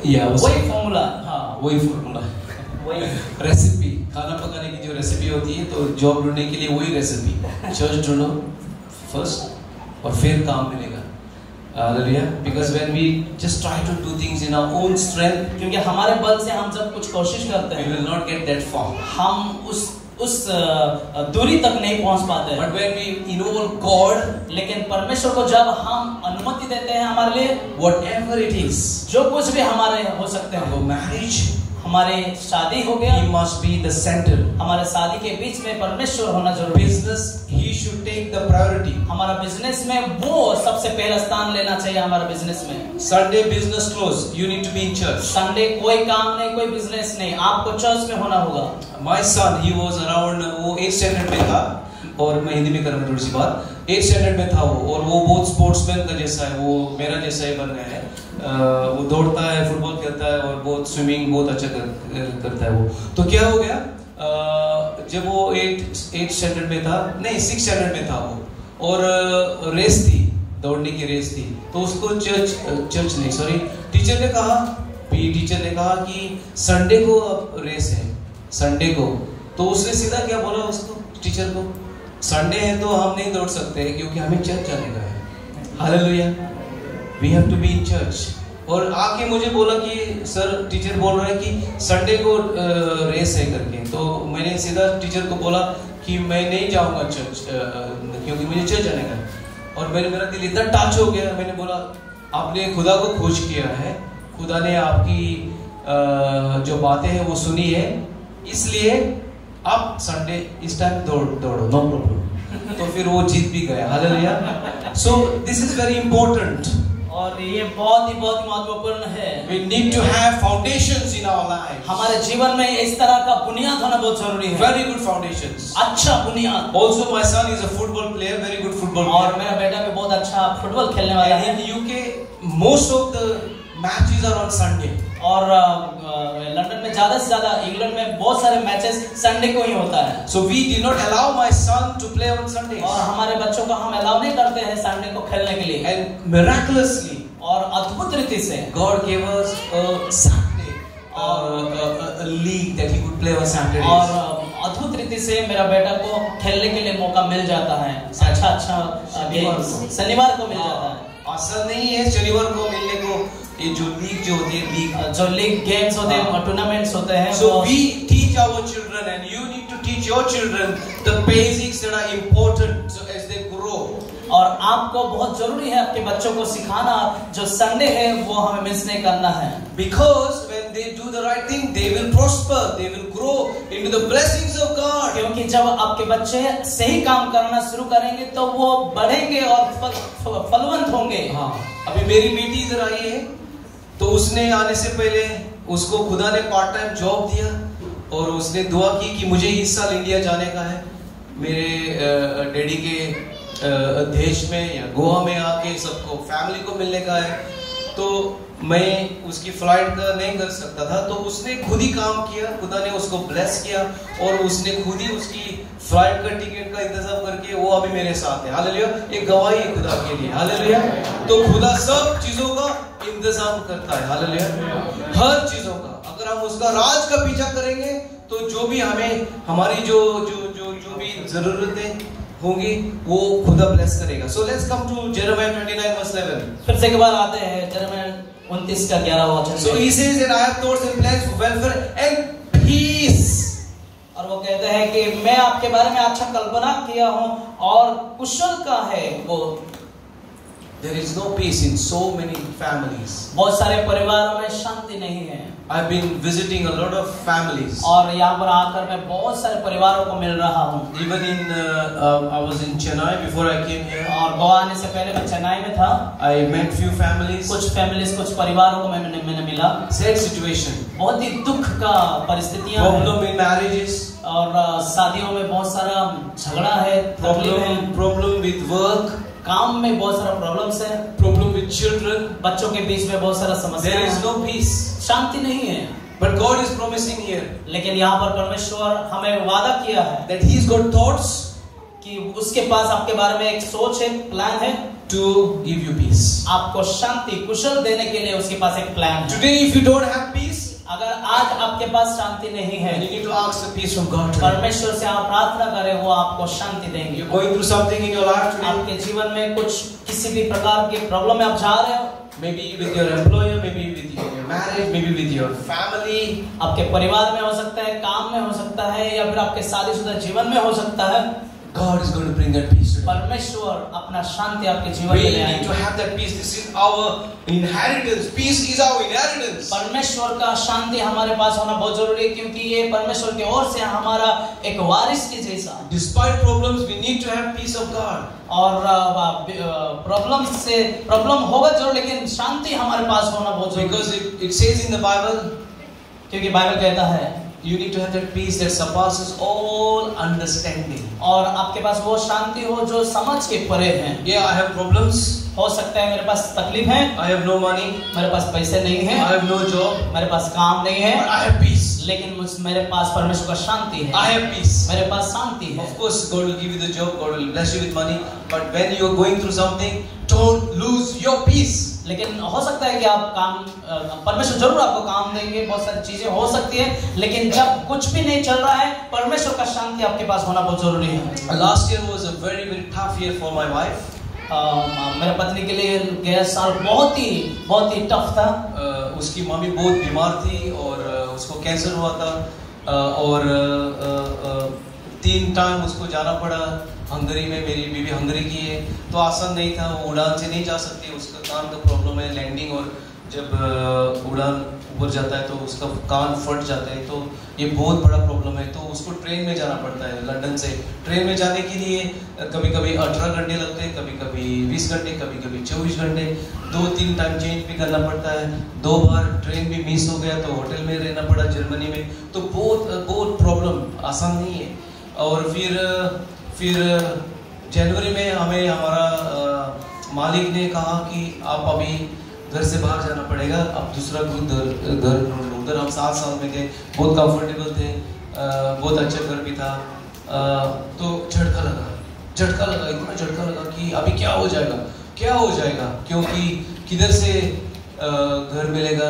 वही फॉर्मूला, हाँ वही फॉर्मूला, वही रेसिपी, खाना पकाने की जो रेसिपी होती है, तो जॉब ढूंढने के लिए वही रेसिपी, चर्च ढूंढो फर्स्ट और फिर काम मिलेगा। Hallelujah. Because when we just try to do things in our own strength, क्योंकि हमारे बल से हम जब कुछ कोशिश करते we हैं, will not get that far. हम उस दूरी तक नहीं पहुंच पाते हैं। But when we involve God, लेकिन परमेश्वर को जब हम अनुमति देते हैं हमारे लिए, whatever it is, जो कुछ भी हमारे हो सकते हैं, our marriage, हमारे शादी हो गया, He must be the center. हमारे शादी के बीच में परमेश्वर होना जरूरी है। Business, He should take the priority. हमारा बिजनेस में वो सबसे पहला स्थान लेना चाहिए। हमारा बिजनेस में Sunday business close, you need to be in church. Sunday कोई काम नहीं, कोई बिजनेस नहीं, आपको चर्च में होना होगा। My son, he was around, वो 8th standard में था, और मैं हिंदी में करूँगा थोड़ी सी बात। 8th standard में था वो, और वो बहुत स्पोर्ट्समैन का जैसा है, वो मेरा जैसा ही बन गया है। वो दौड़ता है, फुटबॉल खेलता है, और बहुत स्विमिंग बहुत अच्छा करता है वो। तो क्या हो गया, जब वो 8th स्टैंडर्ड में था, नहीं 6th स्टैंडर्ड में था वो, और रेस थी, दौड़ने की रेस थी, तो उसको टीचर ने कहा, पीटी टीचर ने कहा कि संडे को अब रेस है, संडे को। तो उसने सीधा क्या बोला उसको, टीचर को, संडे है तो हम नहीं दौड़ सकते क्योंकि हमें चर्च जाने का है। Hallelujah, we have to be in church. और आके मुझे बोला कि सर, टीचर बोल रहा है कि संडे को रेस है करके। तो मैंने सीधा टीचर को बोला कि मैं नहीं जाऊंगा चर्च, क्योंकि मुझे चर्च जाने का है। और मेरा दिल इतना टच हो गया, मैंने बोला आपने खुदा को खोज किया है, खुदा ने आपकी जो बातें हैं वो सुनी है, इसलिए आप संडे इस टाइम दौड़ो, नो प्रॉब्लम। तो फिर वो जीत भी गया। Hallelujah. So this is very important, और ये बहुत ही महत्वपूर्ण है। We need to have foundations in our life. हमारे जीवन में इस तरह का बुनियाद होना बहुत जरूरी है। Very good foundations. अच्छा बुनियाद। Also, my son is a football player, very good football player. और मेरा बेटा भी बहुत अच्छा फुटबॉल खेलने वाला है। And in UK, most of the matches are on Sunday. और लंदन में ज्यादा से ज्यादा, इंग्लैंड में बहुत सारे मैचेस संडे को ही होता है। So we did not allow my son to play on Sundays. और हमारे बच्चों को हम अलाउ नहीं करते हैं संडे को खेलने के लिए। And miraculously, और अद्भुत रीति से God gave us a Saturday, league that he could play on Saturdays. और अद्भुत रीति से मेरा बेटा को खेलने के लिए मौका मिल जाता है, अच्छा शनिवार को मिल जाता है। आसान नहीं है शनिवार को मिलने को, ये जो लीग जो होती है, लीग जो लीग गेम्स होते हैं, टूर्नामेंट्स होते हैं। So we teach our children and you need to teach your children the basics that are important so as they grow. और आपको बहुत जरूरी है आपके बच्चों को सिखाना, जो संडे है वो हमें मिस नहीं करना है। Because when they do the right thing, they will prosper, they will grow into the blessings of God. क्योंकि जब आपके बच्चे सही काम करना शुरू करेंगे तो वो बढ़ेंगे और फलवंत होंगे। हाँ, अभी मेरी बेटी इधर आई है, तो उसने आने से पहले उसको खुदा ने पार्ट टाइम जॉब दिया और उसने दुआ की कि मुझे इस साल इंडिया जाने का है, मेरे डैडी के देश में या गोवा में आके सबको फैमिली को मिलने का है। तो मैं उसकी फ्लाइट का नहीं कर सकता था, तो उसने खुद ही काम किया, खुदा ने उसको ब्लेस किया और उसने खुद ही उसकी फ्लाइट का टिकट का इंतजाम करके वो अभी मेरे साथ है। हालेलुया, एक गवाही है खुदा के लिए। हालेलुया, तो खुदा सब चीजों का इंतजाम करता है। हालेलुया, हर चीजों का। अगर हम उसका राज का पीछा करेंगे तो जो भी हमें हमारी जो भी जरूरतें होंगी वो खुदा ब्लेस करेगा। So let's come to Jeremiah 29 verse 11. फिर से एक बार आते हैं यिर्मयाह 29 का 11वां वचन। So he says that I have thoughts and plans for welfare and peace. और वो कहते हैं कि मैं आपके बारे में अच्छा कल्पना किया हूँ और कुशल का है वो। There is no peace in so many families. बहुत सारे परिवारों में शांति नहीं है। I've been visiting a lot of families. और यहाँ पर आकर मैं बहुत सारे परिवारों को मिल रहा हूँ। Even in I was in Chennai before I came here. और गोवा आने से पहले मैं चेन्नई में था। I met few families. कुछ फैमिलीज, कुछ परिवारों को मैंने मिला। Sad situation. बहुत ही दुख का परिस्थितियाँ हैं। Problem in marriages. और शादियों में बहुत सारा झगड़ा है, Problem with work. काम में बहुत सारा प्रॉब्लम्स है। Problem with children. बच्चों के बीच में बहुत सारा समस्या है। There is no peace. शांति नहीं है। But God is promising here. लेकिन यहाँ पर परमेश्वर हमें वादा किया है that He's got thoughts कि उसके पास आपके बारे में एक सोच है, प्लान है to give you peace. आपको शांति कुशल देने के लिए उसके पास एक प्लान है। Today, if you don't have peace, अगर आज आपके पास शांति नहीं है, you need to ask the peace from God. परमेश्वर से आप प्रार्थना करें, वो आपको शांति देंगे। You're going through something in your life today. आपके जीवन में कुछ किसी भी प्रकार के प्रॉब्लम में आप जा रहे हो, maybe with your employer, maybe with your marriage, maybe with your family. आपके परिवार में हो सकता है, काम में हो सकता है, या फिर आपके शादीशुदा जीवन में हो सकता है। God is going to bring that peace today. परमेश्वर अपना शांति आपके जीवन We में ले need आएंगे। to have that peace. This is our inheritance. Peace is our inheritance. परमेश्वर का शांति हमारे पास होना बहुत जरूरी है, क्योंकि ये परमेश्वर की ओर से हमारा एक वारिस के जैसा। Despite problems, we need to have peace of God. और प्रॉब्लम होगा जरूर, लेकिन शांति हमारे पास होना बहुत जरूरी है। Because it says in the Bible, क्योंकि बाइबल कहता है you need to have that peace that surpasses all understanding. और आपके पास वो शांति हो जो समझ के परे है। Yeah, I have problems. हो सकता है मेरे पास तकलीफ है, I have no money. मेरे पास पैसे नहीं है, I have no job. मेरे पास काम नहीं है, But I have peace. लेकिन मेरे पास परमेश्वर का शांति है। I have peace. मेरे पास शांति है। Of course, God will give you the job. God will bless you with money. But when you are going through something, don't lose your peace. लेकिन हो सकता है कि आप काम परमेश्वर जरूर आपको काम देंगे, बहुत सारी चीजें हो सकती है, लेकिन जब कुछ भी नहीं चल रहा है, परमेश्वर का शांति आपके पास होना बहुत जरूरी है। Last year was a very tough year for my wife. मेरे पत्नी के लिए गया साल बहुत ही टफ था। उसकी मम्मी बहुत बीमार थी और उसको कैंसर हुआ था और 3 टाइम उसको जाना पड़ा हंगरी में। मेरी बीवी हंगरी की है, तो आसान नहीं था, वो उड़ान से नहीं जा सकती, उसका कान का प्रॉब्लम है, लैंडिंग, और जब उड़ान ऊपर जाता है तो उसका कान फट जाता है, तो ये बहुत बड़ा प्रॉब्लम है। तो उसको ट्रेन में जाना पड़ता है लंदन से। ट्रेन में जाने के लिए कभी कभी 18 घंटे लगते हैं, कभी कभी 20 घंटे, कभी कभी 24 घंटे, 2-3 टाइम चेंज भी करना पड़ता है। 2 बार ट्रेन भी मिस हो गया तो होटल में रहना पड़ा जर्मनी में। तो बहुत प्रॉब्लम, आसान नहीं है। और फिर जनवरी में हमें हमारा मालिक ने कहा कि आप अभी घर से बाहर जाना पड़ेगा, अब दूसरा घर ढूंढ लो। उधर हम 7 साल में थे, बहुत कंफर्टेबल थे, बहुत अच्छा घर भी था। तो झटका लगा, इतना झटका लगा कि अभी क्या हो जाएगा, क्योंकि किधर से घर मिलेगा,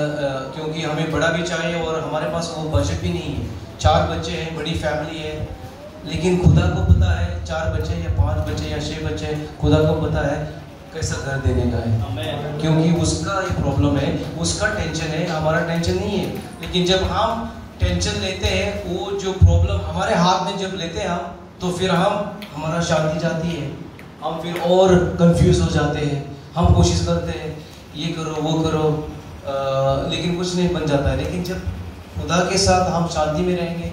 क्योंकि हमें बड़ा भी चाहिए और हमारे पास वो बजट भी नहीं है। 4 बच्चे हैं, बड़ी फैमिली है, लेकिन खुदा को पता है 4 बच्चे या 5 बच्चे या 6 बच्चे, खुदा को पता है कैसा घर देने का है, क्योंकि उसका ये प्रॉब्लम है, उसका टेंशन है, हमारा टेंशन नहीं है। लेकिन जब हम टेंशन लेते हैं, वो जो प्रॉब्लम हमारे हाथ में जब लेते हैं हम, तो फिर हमारा शांति जाती है, हम फिर और कंफ्यूज हो जाते हैं। हम कोशिश करते हैं ये करो वो करो, लेकिन कुछ नहीं बन जाता है। लेकिन जब खुदा के साथ हम शांति में रहेंगे,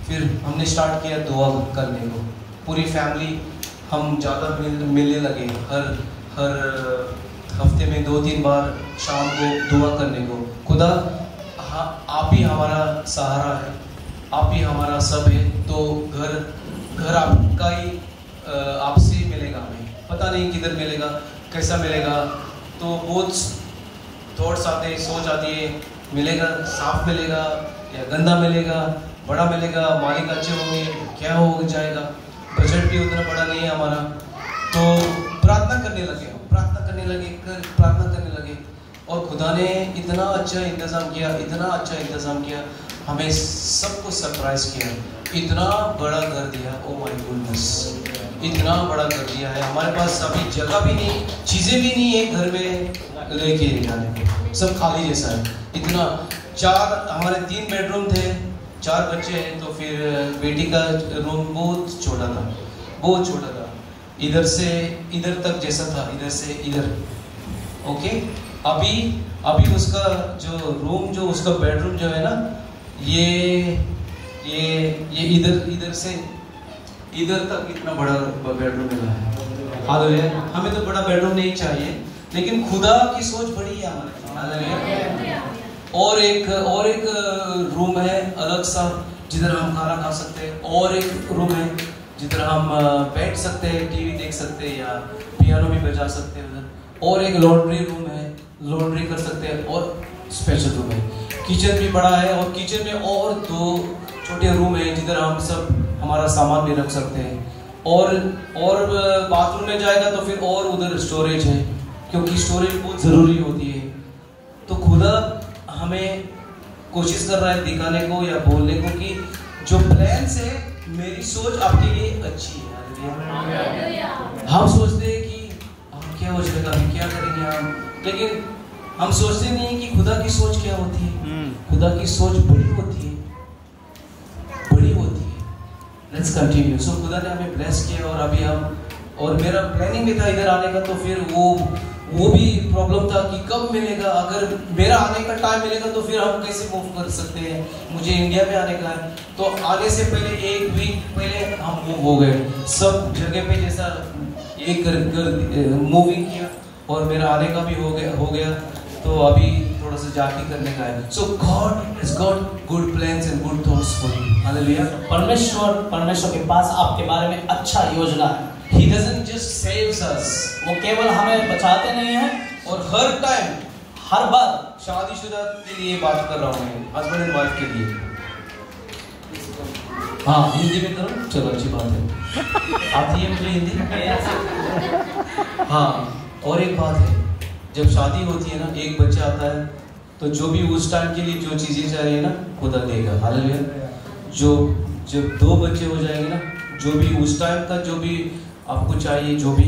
फिर हमने स्टार्ट किया दुआ करने को। पूरी फैमिली हम ज़्यादा मिलने लगे, हर हफ्ते में 2-3 बार शाम को दुआ करने को। खुदा आप ही हमारा सहारा है, आप ही हमारा सब है, तो घर आपका ही, आपसे ही मिलेगा। हमें पता नहीं किधर मिलेगा, कैसा मिलेगा, तो बहुत थॉट्स आते हैं, सोच आती है, मिलेगा साफ मिलेगा या गंदा मिलेगा, बड़ा मिलेगा, मालिक अच्छे होंगे, क्या हो जाएगा, बजट भी उतना बड़ा नहीं है हमारा। तो प्रार्थना करने लगे, प्रार्थना करने लगे, और खुदा ने इतना अच्छा इंतज़ाम किया, हमें सबको सरप्राइज किया, इतना बड़ा घर दिया। ओ माय गुडनेस, इतना बड़ा घर दिया है। हमारे पास अभी जगह भी नहीं, चीज़ें भी नहीं है घर में लेके जाने को, सब खाली जैसा है। इतना हमारे 3 बेडरूम थे, 4 बच्चे हैं, तो फिर बेटी का रूम बहुत छोटा था, इधर से इधर तक जैसा था, इधर से इधर। ओके, अभी उसका जो रूम, जो उसका बेडरूम जो है ना, ये इधर से इधर तक इतना बड़ा बेडरूम मिला है। हालेलुया। हमें तो बड़ा बेडरूम नहीं चाहिए, लेकिन खुदा की सोच बड़ी है हमारे। हालेलुया। और एक रूम है अलग सा, जिधर हम खाना खा सकते हैं, और एक रूम है जिधर हम बैठ सकते हैं, टीवी देख सकते हैं, या पियानो भी बजा सकते हैं उधर। और एक लॉन्ड्री रूम है, लॉन्ड्री कर सकते हैं, और स्पेशल रूम है। किचन भी बड़ा है, और किचन में और 2 छोटे रूम है जिधर हम सब हमारा सामान भी रख सकते हैं। और बाथरूम में जाएगा तो फिर और उधर स्टोरेज है, क्योंकि स्टोरेज बहुत ज़रूरी होती है। तो खुदा हमें कोशिश कर रहा है दिखाने को या बोलने को कि जो प्लान्स है, मेरी सोच आपके लिए अच्छी है। हम सोचते हैं कि हम क्या हो जाएगा, हम क्या करेंगे हम, लेकिन हम सोचते नहीं कि खुदा की सोच क्या होती है। खुदा की सोच बड़ी होती है। Let's continue. सो खुदा ने हमें ब्लेस किया, और अभी और मेरा प्लानिंग भी था इधर आने का, तो फिर वो भी प्रॉब्लम था कि कब मिलेगा। अगर मेरा आने का टाइम मिलेगा तो फिर हम कैसे मूव कर सकते हैं, मुझे इंडिया में आने का है। तो आने से पहले 1 वीक पहले हम मूव हो गए, सब जगह पे जैसा एक कर मूविंग किया, और मेरा आने का भी हो गया। तो अभी थोड़ा सा जाके करने का है। So God has got good plans and good thoughts for you. Hallelujah. परमेश्वर के पास आपके बारे में अच्छा योजना है। He doesn't just saves us, वो केवल हमें बचाते नहीं हैं, और हर टाइम, हर बार शादीशुदा के लिए बात कर रहा हूँ मैं, हस्बैंड एंड वाइफ के लिए। हाँ, हिंदी में करो, चलो अच्छी बात है, आती है मुझे हिंदी। हाँ, और एक बात है, जब शादी होती है ना, एक बच्चा आता है, तो जो भी उस टाइम के लिए जो चीज़ें चाहिए ना, खुदा देगा। हालेलुया। जब 2 बच्चे हो जाएंगे ना, जो भी उस टाइम का जो भी आपको चाहिए, जो भी,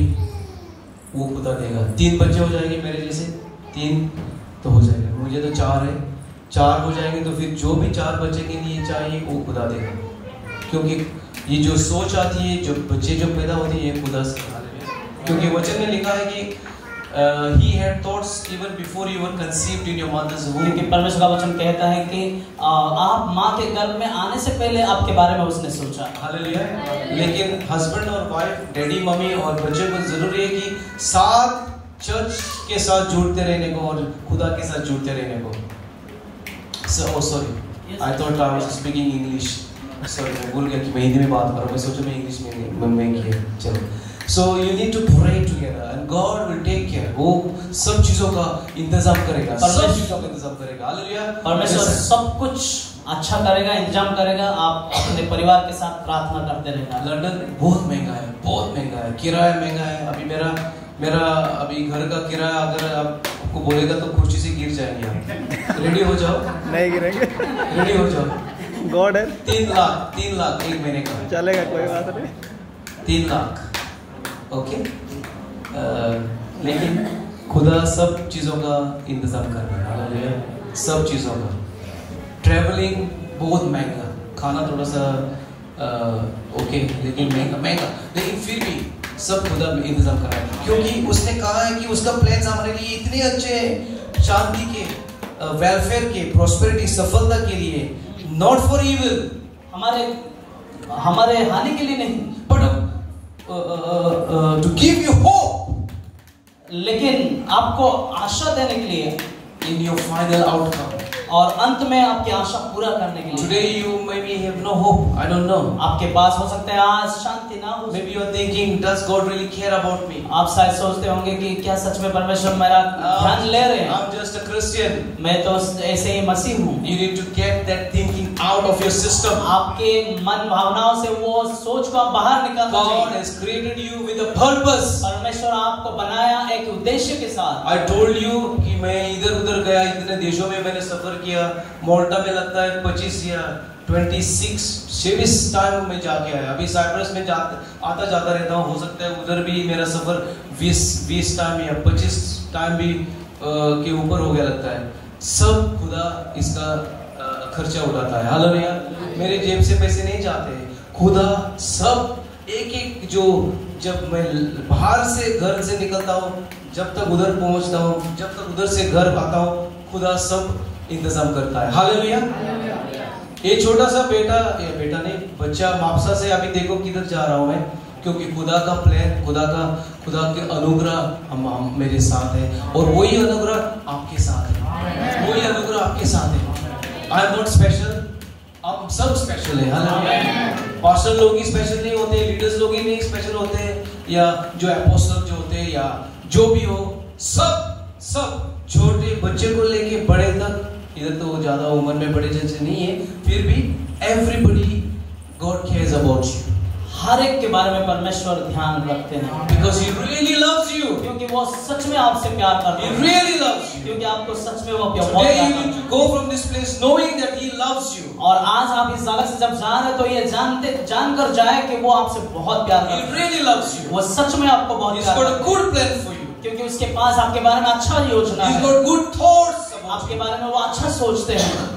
वो खुदा देगा। 3 बच्चे हो जाएंगे मेरे जैसे, 3 तो हो जाएगा, मुझे तो 4 है, 4 हो जाएंगे, तो फिर जो भी 4 बच्चे के लिए चाहिए वो खुदा देगा। क्योंकि ये जो सोच आती है, जो बच्चे जो पैदा होते हैं, ये खुदा से। क्योंकि वचन में लिखा है कि he had thoughts even before you were conceived in your mother's womb। क्योंकि परमेश्वर का वचन कहता है कि आप माँ के गर्भ में आने से पहले आपके बारे में उसने सोचा। हालेलुया। लेकिन हस्बैंड और वाइफ, डैडी मम्मी और बच्चे को जरूरी है कि साथ चर्च के साथ जुड़ते रहने को, और खुदा के साथ जुड़ते रहने को। Sorry, I thought I was speaking English. Sorry, मैं भूल गया कि मैं हिंदी में बात कर रहा हूँ, मैं सोचा मैं इंग्लिश में किया। चलो, So you need to pray together and God will take care। वो सब चीजों का इंतजाम करेगा, सब चीजों का इंतजाम करेगा। हालेलुया। परमेश्वर सब कुछ अच्छा करेगा, इंतजाम करेगा। आप अपने परिवार के साथ प्रार्थना करते रहना। लंदन बहुत महंगा है, बहुत महंगा है, किराया महंगा है। अभी मेरा अभी घर का किराया अगर आपको बोलेगा तो कुर्सी से गिर गिर जाएंगे आप। रेडी हो जाओ। नहीं गिरेंगे। रेडी हो जाओ। गॉड है। 3 लाख 1 महीने का चलेगा, कोई बात नहीं। 3 लाख, ओके। लेकिन खुदा सब चीज़ों का इंतजाम कर रहा है, हालेलुया। सब चीज़ों का। ट्रैवलिंग बहुत महंगा, खाना थोड़ा सा ओके, लेकिन महंगा, लेकिन फिर भी सब खुदा इंतजाम कर रहा है, क्योंकि उसने कहा है कि उसका प्लान हमारे लिए इतने अच्छे हैं, शांति के, वेलफेयर के, प्रॉस्पेरिटी, सफलता के लिए, नॉट फॉर इविल, हमारे हानि के लिए नहीं, but to give you hope, लेकिन आपको आशा देने के लिए, इन योर फाइनल आउटकम, और अंत में आपकी आशा पूरा करने के लिए। Today you maybe have no hope. I don't know. आपके पास हो सकता है आज शांति ना हो। Maybe you are thinking, does God really care about me? आप शायद सोचते होंगे कि क्या सच में परमेश्वर मेरा ध्यान ले रहे हैं? I'm just a Christian. मैं तो ऐसे ही मसीह हूँ। You need to get that thinking out of your system. आपके मन भावनाओं से वो सोच को आप बाहर निकालना God चाहिए। has created you with a purpose. परमेश्वर आपको बनाया एक उद्देश्य के साथ। I told you कि मैं इधर उधर गया, इतने देशों में मैंने सफर किया। मोल्टा में लगता है 25 या 26 टाइम में जाके आया। अभी साइप्रस में आता जाता रहता हूँ, हो सकता है उधर भी मेरा सफर 20 टाइम या 25 टाइम भी के ऊपर हो गया लगता है। सब खुदा इसका खर्चा उठाता है, हालेलुया। मेरे जेब से पैसे नहीं जाते, खुदा सब एक जो, जब मैं बाहर से घर से निकलता हूँ, जब तक उधर पहुंचता हूँ, जब तक उधर से घर आता हूँ, खुदा सब इंतजाम करता है, हालेलुया। ये छोटा सा बेटा नहीं, बच्चा मापसा से अभी देखो किधर जा रहा हूँ मैं, क्योंकि खुदा का प्लान, खुदा के अनुग्रह हम मेरे साथ है, और वही अनुग्रह आपके साथ है, वही अनुग्रह आपके साथ है। आई एम नॉट स्पेशल, आप सब स्पेशल है, हालेलुया। पास्टर लोग ही स्पेशल नहीं होते, लीडर्स लोग ही नहीं स्पेशल होते, या जो एपोस्टल जो होते हैं, या जो भी हो, सब छोटे बच्चे को लेके बड़े तक, इधर तो ज्यादा उम्र में बड़े जैसे नहीं है, फिर भी everybody God cares about you. हर एक के बारे में परमेश्वर ध्यान रखते हैं, because he really loves you, क्योंकि वो सच में आपसे प्यार करते हैं। ही रियली लव्स यू, क्योंकि आपको सच में वो प्यार टुडे करते you need to go from this place knowing that he loves you. और आज आप इस जगह से जब जा रहे हैं तो ये जानकर जाए कि वो आपसे बहुत प्यार करते हैं। ही रियली लव्स यू, वो सच में आपको बहुत he's प्यार got a करते हैं, good plan for you, क्योंकि उसके पास आपके बारे में अच्छा योजना he's है, got good thoughts about आपके बारे में वो अच्छा सोचते हैं। you,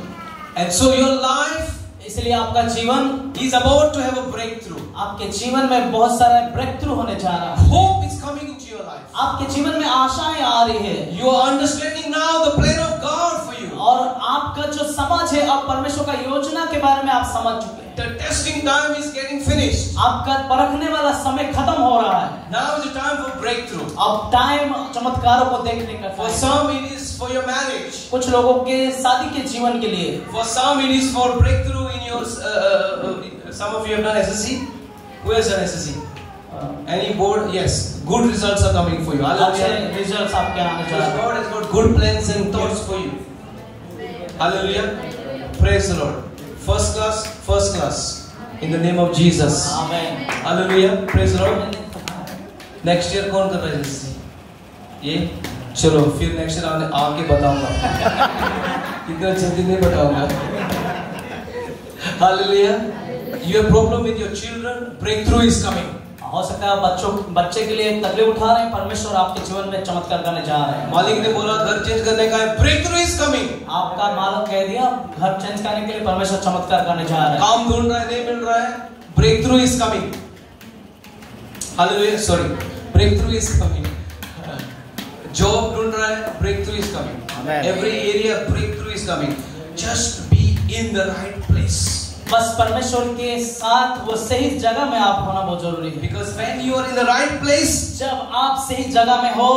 and so your life इसलिए आपका जीवन is about to have a breakthrough. आपके जीवन में बहुत सारा ब्रेक थ्रू होने जा रहा है। Hope is coming into your life. आपके जीवन में आशाएं आ रही है, You are understanding now the plan of God for you. और आपका जो समझ है, अब परमेश्वर का योजना के बारे में आप समझ चुके हैं। The testing time is getting finished. आपका परखने वाला समय खत्म हो रहा है। Now is the time for breakthrough. अब टाइम चमत्कारों को देखने का For time। some it is for your marriage. कुछ लोगों के शादी के जीवन के लिए, For some it is for breakthrough in your. Some of you have done SSC. Who has done SSC? Any board? Yes. Good results are coming for you. अच्छे Hallelujah. Results आपके आने जा Because रहे हैं। God has got good plans and thoughts for you. Hallelujah. Praise the Lord. First class. In the name of Jesus. आमीन। Hallelujah. Praise the Lord. Next year कौन कर रहा है SSC? ये चलो फिर नेक्स्ट ईयर आके बताऊंगा। इतना जल्दी नहीं बताऊंगा। Hallelujah. You have problem with your children. Breakthrough is coming. हो सकता है बच्चे के लिए तकलीफ उठा रहे हैं, परमेश्वर आपके जीवन में चमत्कार करने जा रहे हैं। मालिक ने बोला घर चेंज करने का है, breakthrough is coming. आपका मालिक कह दिया घर चेंज करने के लिए परमेश्वर चमत्कार करने जा रहे हैं। काम ढूंढ रहा है, नहीं मिल रहा है, breakthrough is coming. Hallelujah. Sorry. Breakthrough is coming. Job ढूंढ रहा है, breakthrough is coming. Amen. Every area breakthrough is coming. Just be in the right place. बस परमेश्वर के साथ वो सही जगह में आप होना बहुत जरूरी है। Because when you are in the right place, जब आप सही जगह में हो,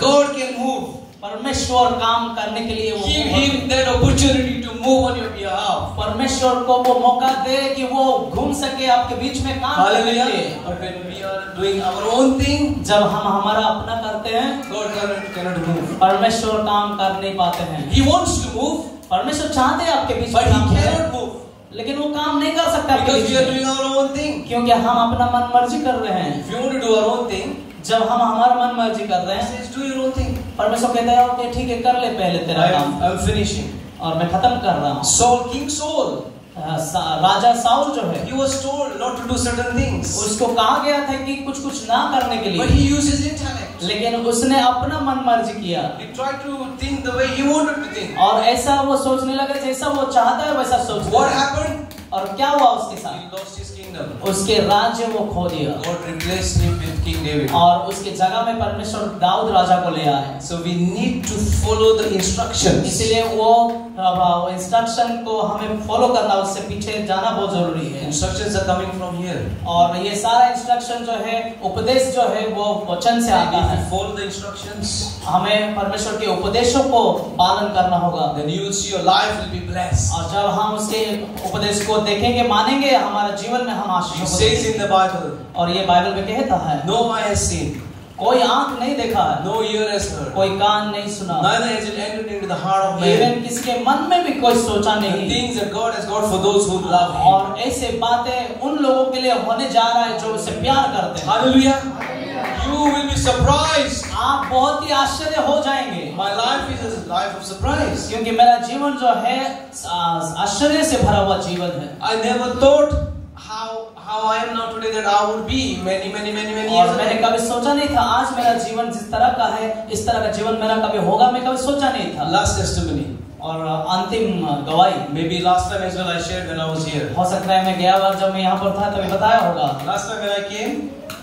God can move. परमेश्वर काम करने के लिए वो Give him that opportunity to move on your behalf. परमेश्वर को वो मौका दे कि वो घूम सके आपके बीच में काम करने के लिए। But when we are doing our own thing, जब हम हमारा अपना करते हैं, God cannot move. परमेश्वर काम कर नहीं पाते हैं। He wants to move, परमेश्वर चाहते हैं आपके बीच but में he काम करें, cannot move लेकिन वो काम नहीं कर सकता आपके because बीच we are में, doing our own thing. क्योंकि हम अपना मन मर्जी कर रहे हैं। If you want to do our own thing, जब हम हमारा मन मर्जी कर रहे He हैं, says, do your own thing. परमेश्वर कहता है ओके ठीक है कर ले पहले तेरा काम, I'm finishing. और मैं खत्म कर रहा हूँ। Saul, King Saul, राजा साउल जो है, he was told not to do certain things, उसको कहा गया था कि कुछ ना करने के but लिए, he used his intellect. लेकिन उसने अपना मन मर्जी किया He tried to think the way he wanted to think. और ऐसा वो सोचने लगा जैसा वो चाहता है वैसा सोचता What है। happened? और क्या हुआ उसके He साथ? lost his kingdom. उसके राज्य वो खो दिया God replaced him with King David. और उसके जगह में परमेश्वर दाऊद राजा को ले आए। So we need to follow the instructions. इसलिए वो इंस्ट्रक्शन को हमें फॉलो करना, उससे पीछे जाना बहुत जरूरी है। Instructions are coming from here. और ये सारा इंस्ट्रक्शन जो है, उपदेश जो है वो वचन से आता If है। you follow the instructions, हमें परमेश्वर के उपदेशों को पालन करना होगा, then you will see your life will be blessed. और जब हम उसके उपदेश को देखेंगे मानेंगे, हमारे जीवन में हम It Ashish says in the Bible, और ये बाइबल में कहता है no eye has seen, कोई आंख नहीं देखा है, no ear has heard, कोई कान नहीं सुना, neither has it entered into the heart of man. Even किसके मन में भी कोई सोचा The नहीं। things that God has got for those who love Him. और ऐसे बातें उन लोगों के लिए होने जा रहा है जो उसे प्यार करते हैं। Hallelujah! You will be surprised. आप बहुत ही आश्चर्य हो जाएंगे, My life is a life of surprise. क्योंकि मेरा जीवन जो है आश्चर्य से भरा हुआ जीवन है। I never thought how I am now today that I would be many years और मैंने ago. कभी सोचा नहीं था आज मेरा जीवन जिस तरह का है, इस तरह का जीवन मेरा कभी होगा, मैं कभी सोचा नहीं था। Last testimony. और अंतिम गवाही, Maybe last time as well I shared when I was here. हो सकता है मैं गया बार जब मैं यहाँ पर था तभी बताया होगा। Last time when I came,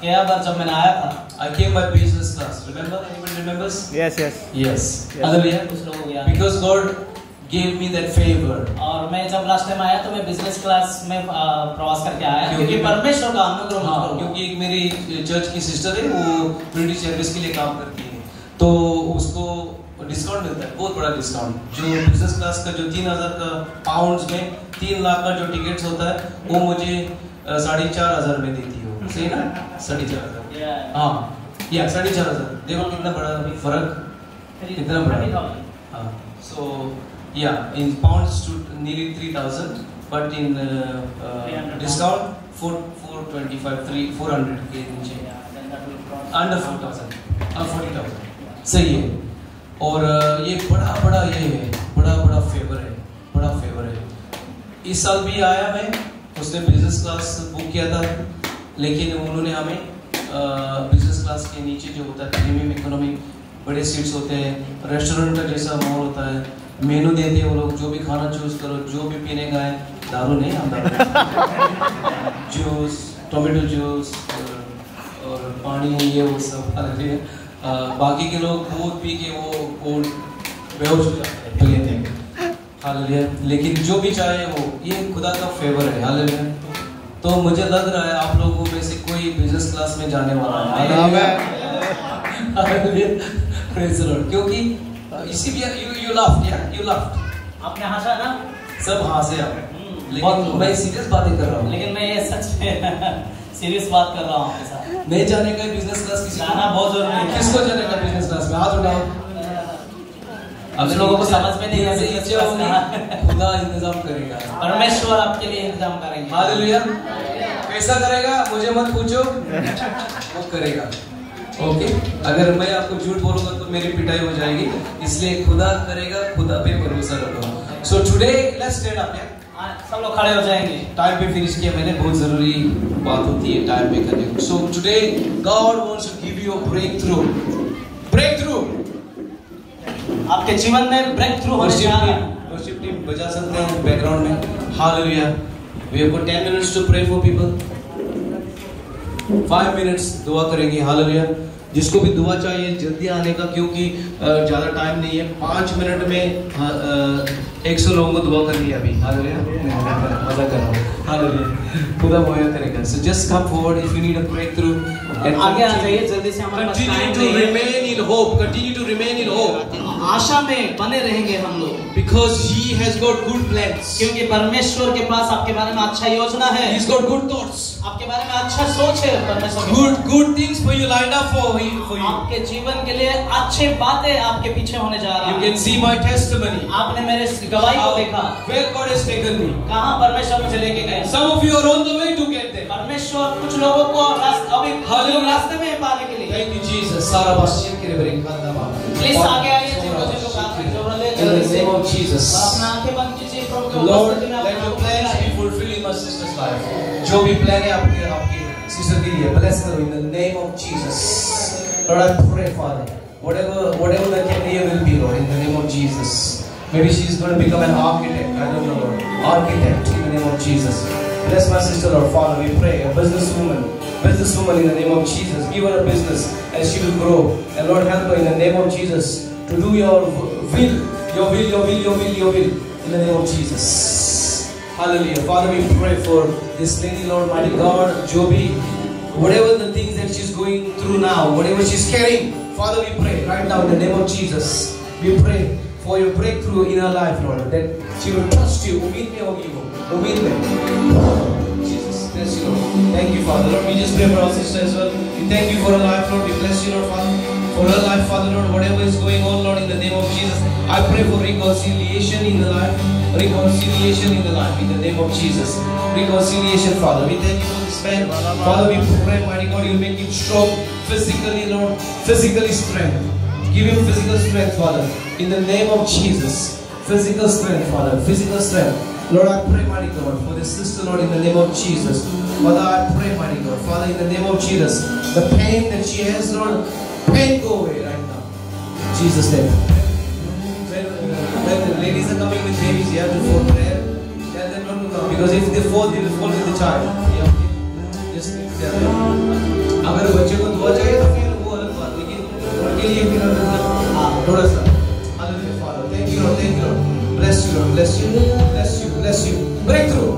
गया बार जब मैंने आया था, I came by business class. Remember? Anybody remembers? Yes, yes. Yes. Yes. Hallelujah. कुछ लोगों को याद। Because God gave me that favor. और मैं जब लास्ट टाइम आया तो मैं बिजनेस क्लास में प्रवास करके आया, क्योंकि परमेश्वर का अनुग्रह मुझ पर हुआ। क्योंकि एक मेरी चर्च की सिस्टर है, वो ब्रिटिश एयरवेज के लिए काम करती है, तो उसको डिस्काउंट मिलता है, बहुत बड़ा डिस्काउंट। जो बिजनेस क्लास का जो 3000 का पाउंड्स में 3 लाख का जो टिकट्स होता है, वो मुझे 4500 में देती है। सही ना? 4500। हाँ, या 4500। देखो कितना बड़ा फर्क, कितना बड़ा। हाँ, so yeah, in pounds to nearly 3000, but in discount 425, 400 के नीचे, under 4000, 40,000। सही है। और ये बड़ा ये है, बड़ा फेवर है, बड़ा फेवर है। इस साल भी आया मैं, उसने बिजनेस क्लास बुक किया था, लेकिन उन्होंने हमें बिजनेस क्लास के नीचे जो होता है प्रीमियम इकोनॉमी, बड़े सीट्स होते हैं, रेस्टोरेंट का जैसा माहौल होता है, मेनू देते हैं वो लोग, जो भी खाना चूज करो, जो भी पीने का है, दारू नहीं, हम जूस, टोमेटो जूस और पानी, ये वो सब अलग है। बाकी के लोग दूध पी के वो बेहोश हो जाते हैं। हालेलुया। लेकिन जो भी चाहे वो, ये खुदा का फेवर है। हालेलुया। तो मुझे लग रहा है आप लोगों में से कोई बिजनेस क्लास में जाने वाला है। Praise the Lord. क्योंकि इसी भी you laughed। आपने हंसा ना? सब हंसे आप, लेकिन मैं सीरियस बातें कर रहा हूँ। लेकिन मैं ये सच में सीरियस बात कर रहा हूँ आपके साथ। नहीं जाने का बिजनेस क्लास, किसी जाना बहुत जरूरी है। किसको जाने का बिजनेस क्लास में? हाथ उठाओ। अब लोगों को समझ में नहीं आती है, खुदा इंतजाम करेगा, परमेश्वर आपके लिए इंतजाम करेंगे। हालेलुया। कैसा करेगा मुझे मत पूछो, वो करेगा। ओके, अगर मैं आपको झूठ बोलूंगा तो मेरी पिटाई हो जाएगी, इसलिए खुदा करेगा, खुदा पे भरोसा रखो। So today let's stand up. सब लोग खड़े हो जाएंगे। टाइम पे फिनिश किया मैंने, बहुत जरूरी बात होती है टाइम पे करने। So today God wants to give you a breakthrough. आपके जीवन में ब्रेक थ्रू होने जा रहा है। वर्शिप टीम बजा सकते हैं बैकग्राउंड में। Hallelujah. We have got 10 minutes to pray for people. 5 minutes दुआ करेंगे। हालेलुया। जिसको भी दुआ चाहिए जल्दी आने का, क्योंकि ज्यादा टाइम नहीं है। 5 मिनट में 100 लोगों को दुआ करनी है अभी। हालेलुया। मजा कर रहा हूँ। हालेलुया। खुदा मुहैया करेगा। So just come forward if you need a breakthrough. आगे आ जाइए जल्दी से। हमारे पास continue to remain in hope. Continue to remain in hope. आशा में बने रहेंगे हम लोग, because he has got good plans. क्योंकि परमेश्वर के पास आपके बारे में अच्छा योजना है। ही हैज गॉट गुड थॉट्स। आपके बारे में अच्छा सोच है परमेश्वर के। Good things for you lined up for you. आपके जीवन के लिए अच्छी बातें आपके पीछे होने जा रहा है। You can see my testimony. आपने मेरे गवाही को देखा। Where God has taken me. कहां परमेश्वर मुझे लेके गए। Some of you are on the way to get there. परमेश्वर कुछ लोगों को अभी रास्ते में पाने के लिए। Thank you, Jesus. Sara Bashir ke libre kandama. Please आगे आइए जिनको काम की जरूरत है In the name of Jesus. अपना आंखें बंद कीजिए प्रभु के Lord, उपस्थिति में let your plans be fulfilled in my sister's life. जो भी plan है आपके sister के लिए, bless her in the name of Jesus. Lord, I pray, Father, whatever the career will be, Lord, in the name of Jesus. Maybe she is going to become an architect. I don't know, Lord. Architect in the name of Jesus. Bless my sister, Lord. Father, we pray. A businesswoman in the name of Jesus. Give her a business and she will grow. And Lord, help her in the name of Jesus to do your will. Your will. In the name of Jesus. Hallelujah. Father, we pray for this lady, Lord, mighty God, Joby. Whatever the things that she's going through now, whatever she's carrying, Father, we pray right now in the name of Jesus. We pray for your breakthrough in her life, Lord, that she will trust you. Jesus, bless you, Lord. Thank you, Father. Lord, we just pray for our sister as well. We thank you for her life, Lord. We bless you, Lord, Father. For her life, Father, Lord, whatever is going on, Lord, in the name of Jesus, I pray for reconciliation in the life. Reconciliation in the life, in the name of Jesus. Reconciliation, Father. We thank you for this man. Father, we pray, mighty God, you make him strong physically, Lord. Physically strength. Give him physical strength, Father. In the name of Jesus. Physical strength, Father. Physical strength. Lord, I pray, mighty God, for this sister, Lord, in the name of Jesus. Father, I pray, mighty God, Father, in the name of Jesus. The pain that she has, Lord, pain go away right now. In Jesus' name. When the ladies are coming with babies, you have to fall prayer. Tell them not to come. Because if they fall with the child. Just tell them. अगर बच्चे को दुआ चाहिए तो फिर वो अलग बात, लेकिन उनके लिए फिर थोड़ा सा. Hallelujah, Father. Thank you, Lord. Thank you, Lord. Bless you, Lord. Bless you. Bless you. Bless you. Breakthrough.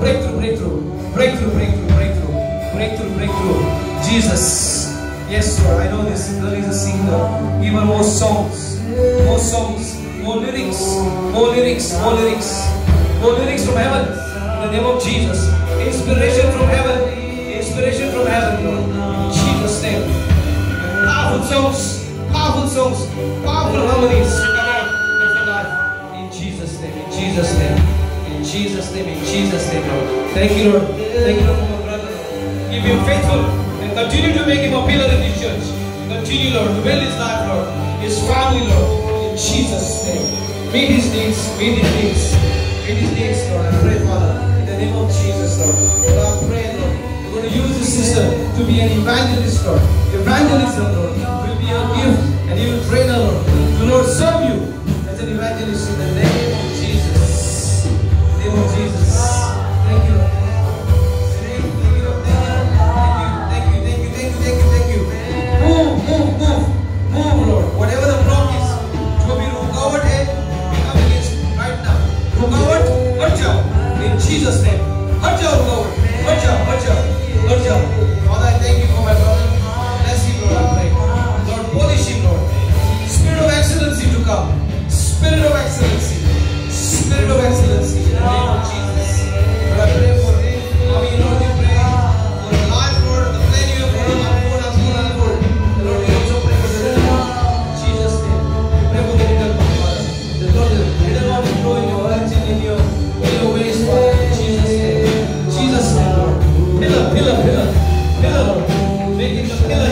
Jesus. Yes, Lord. I know this girl is a singer. Give her more songs. More lyrics from heaven. In the name of Jesus. Inspiration from heaven, Lord. In Jesus' name. Powerful songs, powerful harmonies to come out of your life. In Jesus' name, Lord. Thank you, Lord. Thank you, Lord, for my brother. Keep him faithful and continue to make him a pillar in this church. Continue, Lord, to build his life, Lord. His family, Lord. In Jesus' name. Meet his needs, Lord. I pray, Father, in the name of Jesus, Lord. Lord, I pray, Lord, you're going to use this sister to be an evangelist, Lord. Evangelism, Lord, will be your gift, and you will train her, Lord, to Lord serve you as an evangelist in the name of Jesus. In the name of Jesus. Thank you, Lord. Thank you. Move, Lord. Whatever the block is, जो भी रुकावट है, we come against right now. रुकावट हट जाओ. In Jesus' name. हट जाओ रुकावट. हट जाओ. Father, I thank you for my brother. Bless him, Lord, I pray. Lord, polish him, Lord. Spirit of excellency to come. Spirit of excellency. In the name of Jesus. Lord, I pray for him. Lord, we pray for the life, Lord, the plan you have for him. Unfold. Lord, we also pray for the little one. In Jesus' name. We pray for the little one, Father. The Lord, the little one will grow in your hearts and in your ways, Father. In Jesus' name, Lord. Pillar, Lord. Make it the pillar